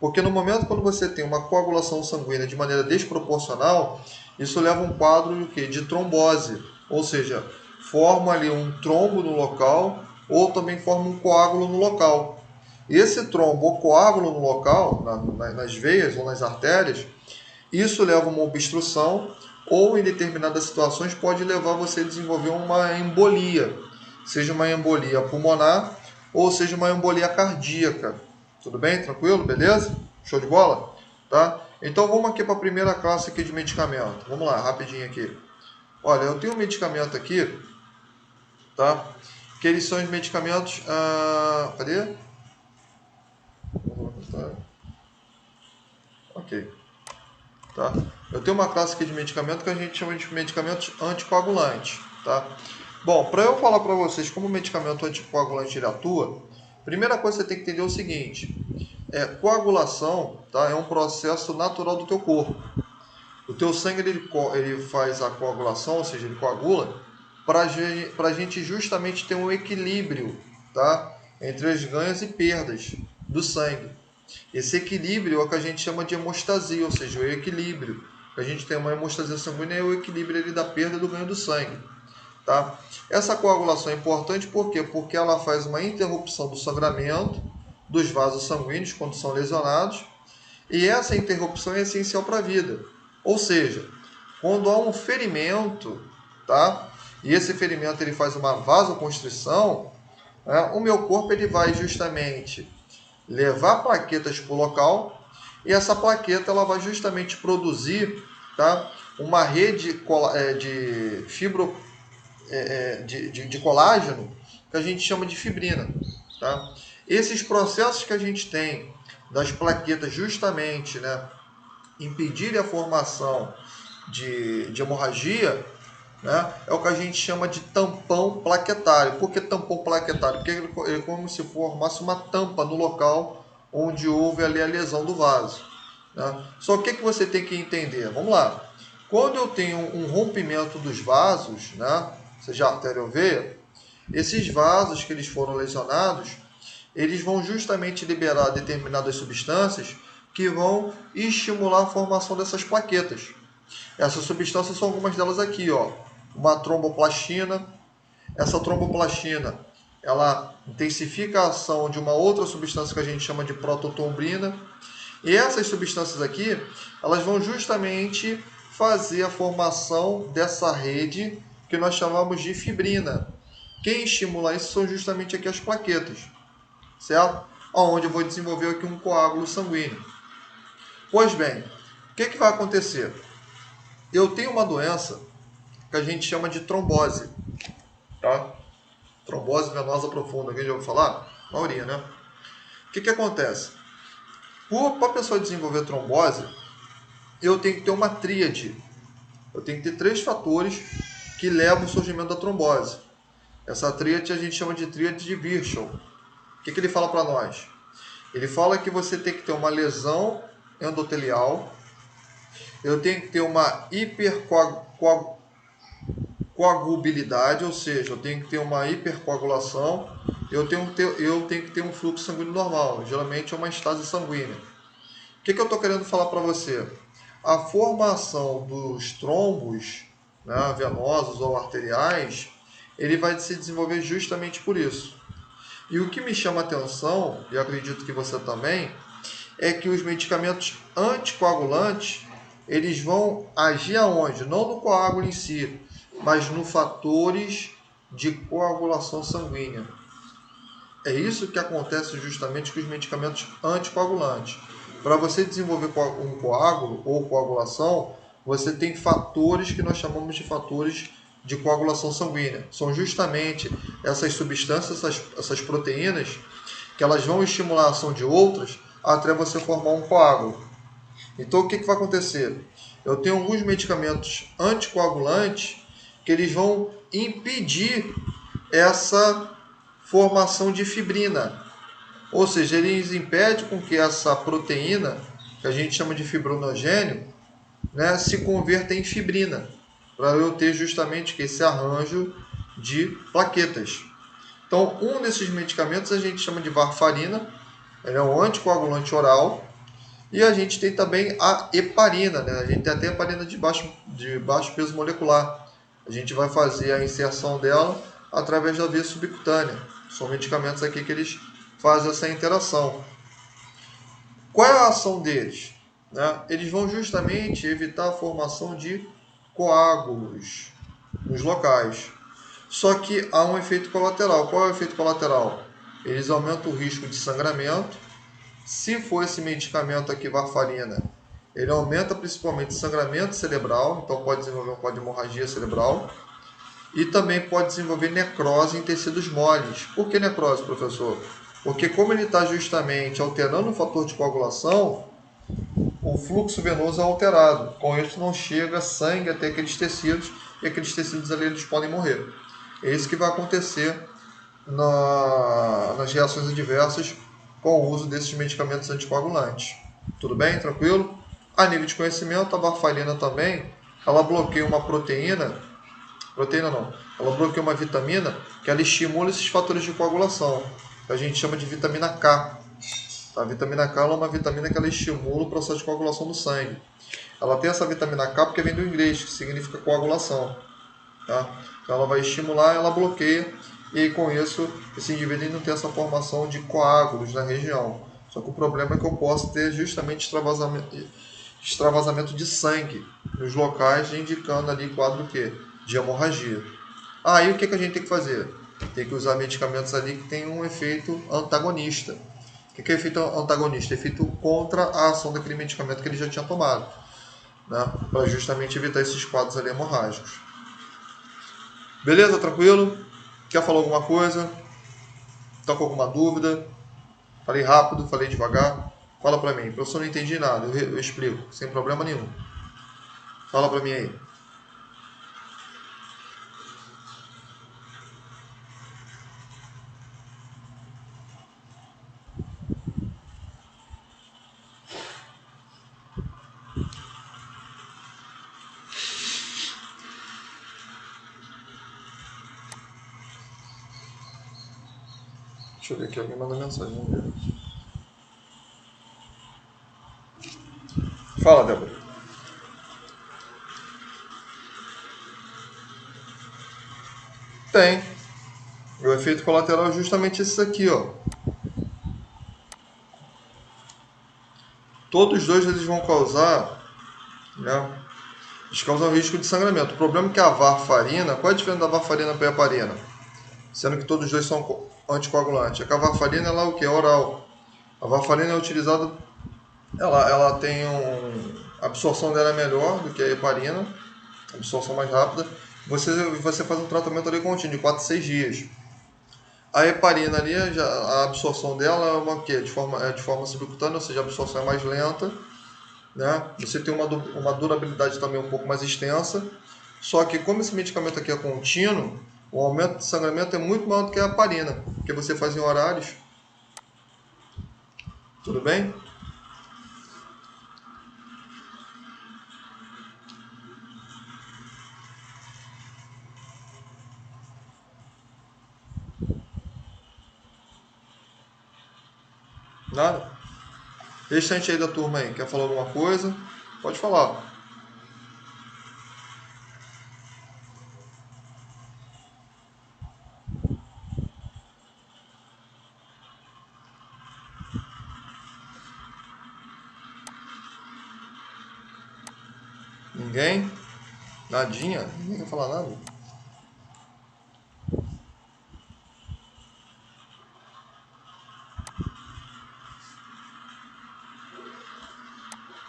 Porque no momento quando você tem uma coagulação sanguínea de maneira desproporcional, isso leva a um quadro de quê? De trombose, ou seja, forma ali um trombo no local ou também forma um coágulo no local. Esse trombo ou coágulo no local, nas veias ou nas artérias, isso leva a uma obstrução ou em determinadas situações pode levar você a desenvolver uma embolia, seja uma embolia pulmonar ou seja uma embolia cardíaca. Tudo bem? Tranquilo? Beleza? Show de bola? Tá? Então vamos aqui para a primeira classe aqui de medicamento. Vamos lá, rapidinho aqui. Olha, eu tenho um medicamento aqui, tá? Que eles são os medicamentos... cadê? Ok. Tá? Eu tenho uma classe aqui de medicamento que a gente chama de medicamentos anticoagulantes. Tá? Bom, para eu falar para vocês como o medicamento anticoagulante ele atua, primeira coisa que você tem que entender é o seguinte: coagulação, tá, é um processo natural do teu corpo. O teu sangue ele faz a coagulação, ou seja, ele coagula, para a gente justamente ter um equilíbrio, tá, entre as ganhos e perdas do sangue. Esse equilíbrio é o que a gente chama de hemostasia, ou seja, o equilíbrio. A gente tem uma hemostasia sanguínea e o equilíbrio ali da perda e do ganho do sangue. Tá? Essa coagulação é importante por quê? Porque ela faz uma interrupção do sangramento dos vasos sanguíneos quando são lesionados, e essa interrupção é essencial para a vida. Ou seja, quando há um ferimento, tá? E esse ferimento ele faz uma vasoconstrição, né? O meu corpo ele vai justamente levar plaquetas para o local, e essa plaqueta ela vai justamente produzir, tá, uma rede de fibro de colágeno que a gente chama de fibrina. Tá? Esses processos que a gente tem das plaquetas justamente, né, impedirem a formação de hemorragia, né, é o que a gente chama de tampão plaquetário. Por que tampão plaquetário? Porque ele é como se formasse uma tampa no local onde houve ali a lesão do vaso. Né? Só que o que você tem que entender? Vamos lá. Quando eu tenho um rompimento dos vasos, né, seja artéria ou veia, esses vasos que eles foram lesionados, eles vão justamente liberar determinadas substâncias que vão estimular a formação dessas plaquetas. Essas substâncias são algumas delas aqui, ó. Uma tromboplastina. Essa tromboplastina, ela intensifica a ação de uma outra substância que a gente chama de prototombrina. E essas substâncias aqui, elas vão justamente fazer a formação dessa rede que nós chamamos de fibrina. Quem estimula isso são justamente aqui as plaquetas, certo? Onde eu vou desenvolver aqui um coágulo sanguíneo. Pois bem, o que vai acontecer? Eu tenho uma doença que a gente chama de trombose, tá? Trombose venosa profunda, alguém já ouviu falar? A maioria, né? O que acontece? Para a pessoa desenvolver trombose, eu tenho que ter uma tríade. Eu tenho que ter 3 fatores que levam ao surgimento da trombose. Essa tríade a gente chama de tríade de Virchow. O que ele fala para nós? Ele fala que você tem que ter uma lesão endotelial, eu tenho que ter uma hipercoagulabilidade, ou seja, eu tenho que ter uma hipercoagulação, eu tenho que ter um fluxo sanguíneo normal, geralmente é uma estase sanguínea. O que eu estou querendo falar para você? A formação dos trombos, né, venosos ou arteriais, ele vai se desenvolver justamente por isso. E o que me chama a atenção, e acredito que você também, é que os medicamentos anticoagulantes, eles vão agir aonde? Não no coágulo em si, mas nos fatores de coagulação sanguínea. É isso que acontece justamente com os medicamentos anticoagulantes. Para você desenvolver um coágulo ou coagulação, você tem fatores que nós chamamos de fatores de coagulação sanguínea. São justamente essas substâncias, essas proteínas, que elas vão estimular a ação de outras até você formar um coágulo. Então, o que vai acontecer? Eu tenho alguns medicamentos anticoagulantes que eles vão impedir essa formação de fibrina. Ou seja, eles impedem com que essa proteína, que a gente chama de fibrinogênio, né, se converta em fibrina, para eu ter justamente esse arranjo de plaquetas. Então, um desses medicamentos a gente chama de varfarina, ele é um anticoagulante oral, e a gente tem também a heparina, né? A gente tem até a heparina de baixo peso molecular. A gente vai fazer a inserção dela através da via subcutânea. São medicamentos aqui que eles fazem essa interação. Qual é a ação deles? Né? Eles vão justamente evitar a formação de coágulos nos locais. Só que há um efeito colateral. Qual é o efeito colateral? Eles aumentam o risco de sangramento. Se for esse medicamento aqui, varfarina, ele aumenta principalmente sangramento cerebral, então pode desenvolver uma hemorragia cerebral. E também pode desenvolver necrose em tecidos moles. Por que necrose, professor? Porque como ele está justamente alterando o fator de coagulação, o fluxo venoso é alterado. Com isso não chega sangue até aqueles tecidos, e aqueles tecidos ali eles podem morrer. É isso que vai acontecer nas reações adversas com o uso desses medicamentos anticoagulantes. Tudo bem? Tranquilo? A nível de conhecimento, a varfarina também, ela bloqueia uma proteína não, ela bloqueia uma vitamina que ela estimula esses fatores de coagulação, que a gente chama de vitamina K. A vitamina K é uma vitamina que ela estimula o processo de coagulação do sangue. Ela tem essa vitamina K porque vem do inglês, que significa coagulação. Tá? Então ela vai estimular, ela bloqueia, e aí, com isso, esse indivíduo não tem essa formação de coágulos na região. Só que o problema é que eu posso ter justamente extravasamento de sangue nos locais, indicando ali quadro de hemorragia. Aí o que a gente tem que fazer? Tem que usar medicamentos ali que tem um efeito antagonista. O que é efeito antagonista? Efeito contra a ação daquele medicamento que ele já tinha tomado, né? Para justamente evitar esses quadros ali hemorrágicos. Beleza? Tranquilo? Quer falar alguma coisa? Está com alguma dúvida? Falei rápido, falei devagar? Fala para mim. Professor, não entendi nada. Eu explico, sem problema nenhum. Fala para mim aí. Deixa eu ver aqui, alguém manda mensagem. Vamos ver. Fala, Débora. Tem. O efeito colateral é justamente esse aqui, ó. Todos os dois eles vão causar, né? Eles causam risco de sangramento. O problema é que a varfarina, qual é a diferença da varfarina para a heparina? Sendo que todos os dois são anticoagulantes. É que a varfarina ela é o que? É oral. A varfarina é utilizada, ela tem a absorção dela é melhor do que a heparina, absorção mais rápida. Você faz um tratamento ali contínuo, de 4 a 6 dias. A heparina ali, a absorção dela é uma que? De forma subcutânea, ou seja, a absorção é mais lenta, né? Você tem uma durabilidade também um pouco mais extensa. Só que como esse medicamento aqui é contínuo, o aumento de sangramento é muito maior do que a heparina, porque você faz em horários. Tudo bem? Nada? Restante aí da turma aí, quer falar alguma coisa? Pode falar. Ninguém? Nadinha? Ninguém quer falar nada?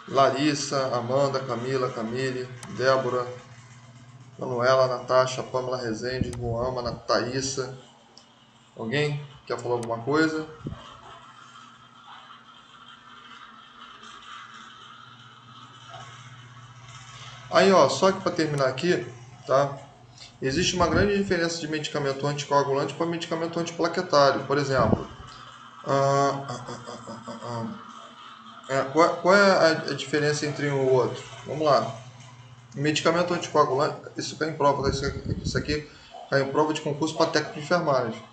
Larissa, Amanda, Camila, Camille, Débora, Manuela, Natasha, Pamela Rezende, Ruama, Thaísa. Alguém quer falar alguma coisa? Aí, ó, só que para terminar aqui, tá? Existe uma grande diferença de medicamento anticoagulante para medicamento antiplaquetário. Por exemplo, qual é a diferença entre um e o outro? Vamos lá. Medicamento anticoagulante, isso cai em prova, isso aqui cai em prova de concurso para técnico de enfermagem.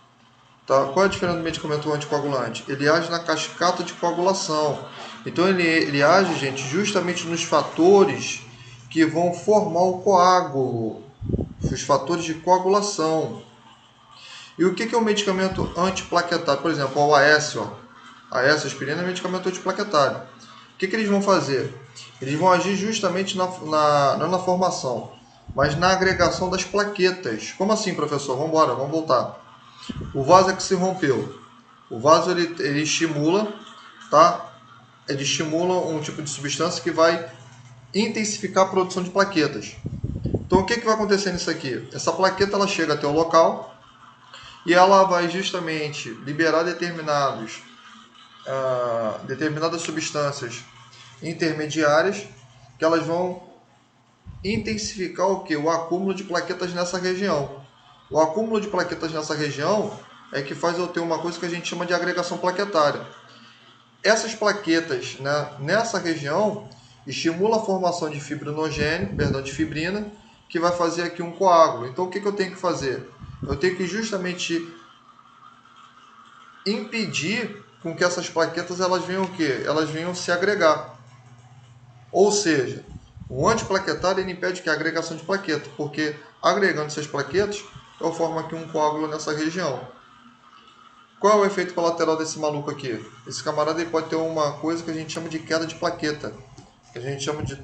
Tá? Qual é a diferença do medicamento anticoagulante? Ele age na cascata de coagulação. Então ele age, gente, justamente nos fatores que vão formar o coágulo, os fatores de coagulação. E o que é um medicamento antiplaquetário? Por exemplo, o AS, ó. AS, aspirina, é medicamento antiplaquetário. O que eles vão fazer? Eles vão agir justamente não na formação, mas na agregação das plaquetas. Como assim, professor? Vamos embora, vamos voltar. O vaso é que se rompeu. O vaso ele estimula, tá? Ele estimula um tipo de substância que vai intensificar a produção de plaquetas. Então, o que vai acontecer nisso aqui? Essa plaqueta ela chega até o local e ela vai justamente liberar determinadas substâncias intermediárias que elas vão intensificar o que? O acúmulo de plaquetas nessa região. O acúmulo de plaquetas nessa região é que faz eu ter uma coisa que a gente chama de agregação plaquetária. Essas plaquetas, né, nessa região estimula a formação de de fibrina, que vai fazer aqui um coágulo. Então o que eu tenho que fazer? Eu tenho que justamente impedir com que essas plaquetas elas venham o quê? Elas venham se agregar. Ou seja, o antiplaquetário ele impede que a agregação de plaquetas, porque agregando essas plaquetas, eu formo aqui um coágulo nessa região. Qual é o efeito colateral desse maluco aqui? Esse camarada ele pode ter uma coisa que a gente chama de queda de plaqueta, que a gente chama de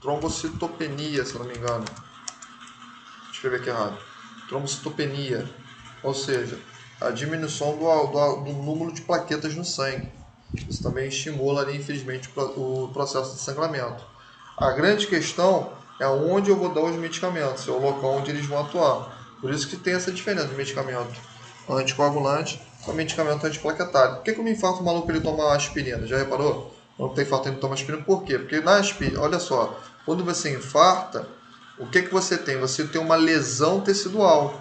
trombocitopenia, se não me engano. Deixa eu escrever aqui errado. Trombocitopenia, ou seja, a diminuição do número de plaquetas no sangue. Isso também estimula ali, infelizmente, o processo de sangramento. A grande questão é onde eu vou dar os medicamentos, é o local onde eles vão atuar. Por isso que tem essa diferença de medicamento anticoagulante para medicamento antiplaquetário. Por que um infarto maluco ele toma aspirina? Já reparou? Não tem infarto ele toma aspirina. Por quê? Porque na aspirina, olha só, quando você infarta, o que você tem? Você tem uma lesão tecidual.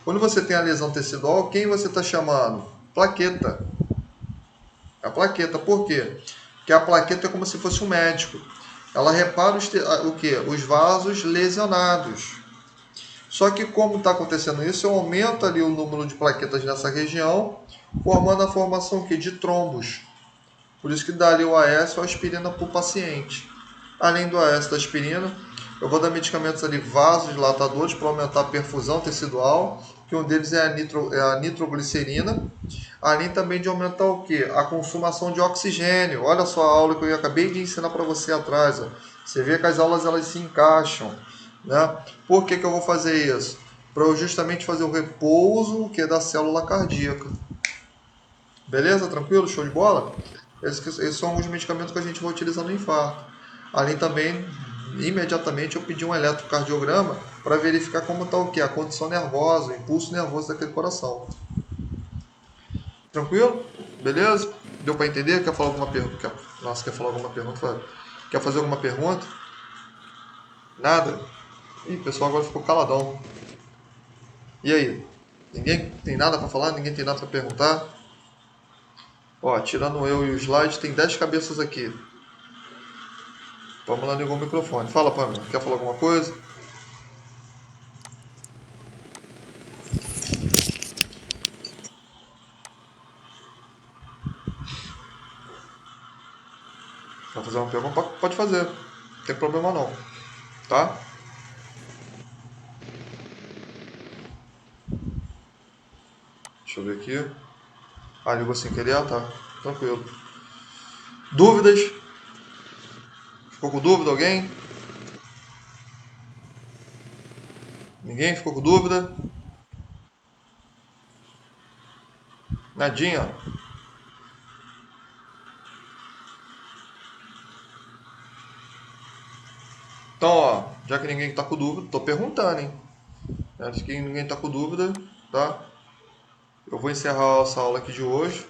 Quando você tem a lesão tecidual, quem você está chamando? Plaqueta. A plaqueta, por quê? Porque a plaqueta é como se fosse um médico. Ela repara o quê? Os vasos lesionados. Só que como está acontecendo isso, eu aumento ali o número de plaquetas nessa região, formando a formação o quê? De trombos. Por isso que dá ali o AS ou aspirina para o paciente. Além do AS da aspirina, eu vou dar medicamentos ali vasodilatadores para aumentar a perfusão tecidual, que um deles é a nitroglicerina. Além também de aumentar o quê? A consumação de oxigênio. Olha só a aula que eu acabei de ensinar para você atrás. Ó. Você vê que as aulas elas se encaixam. Né? Por que eu vou fazer isso? Para eu justamente fazer o repouso que é da célula cardíaca. Beleza? Tranquilo? Show de bola? Esses são alguns medicamentos que a gente vai utilizar no infarto. Além também, imediatamente eu pedi um eletrocardiograma para verificar como está o que? A condição nervosa, o impulso nervoso daquele coração. Tranquilo? Beleza? Deu para entender? Quer falar alguma pergunta? Nossa, quer falar alguma pergunta? Quer fazer alguma pergunta? Nada? Ih, o pessoal agora ficou caladão. E aí? Ninguém tem nada para falar? Ninguém tem nada para perguntar? Ó, tirando eu e o slide, tem 10 cabeças aqui. Vamos lá, ligou o microfone. Fala, Pamela. Quer falar alguma coisa? Quer fazer uma pergunta? Pode fazer. Não tem problema não. Tá? Deixa eu ver aqui. Ah, ligou sem querer? Ah, tá. Tranquilo. Dúvidas? Ficou com dúvida alguém? Ninguém ficou com dúvida? Nadinha? Então, ó, já que ninguém tá com dúvida, tô perguntando, hein? Acho que ninguém tá com dúvida, tá? Eu vou encerrar essa aula aqui de hoje.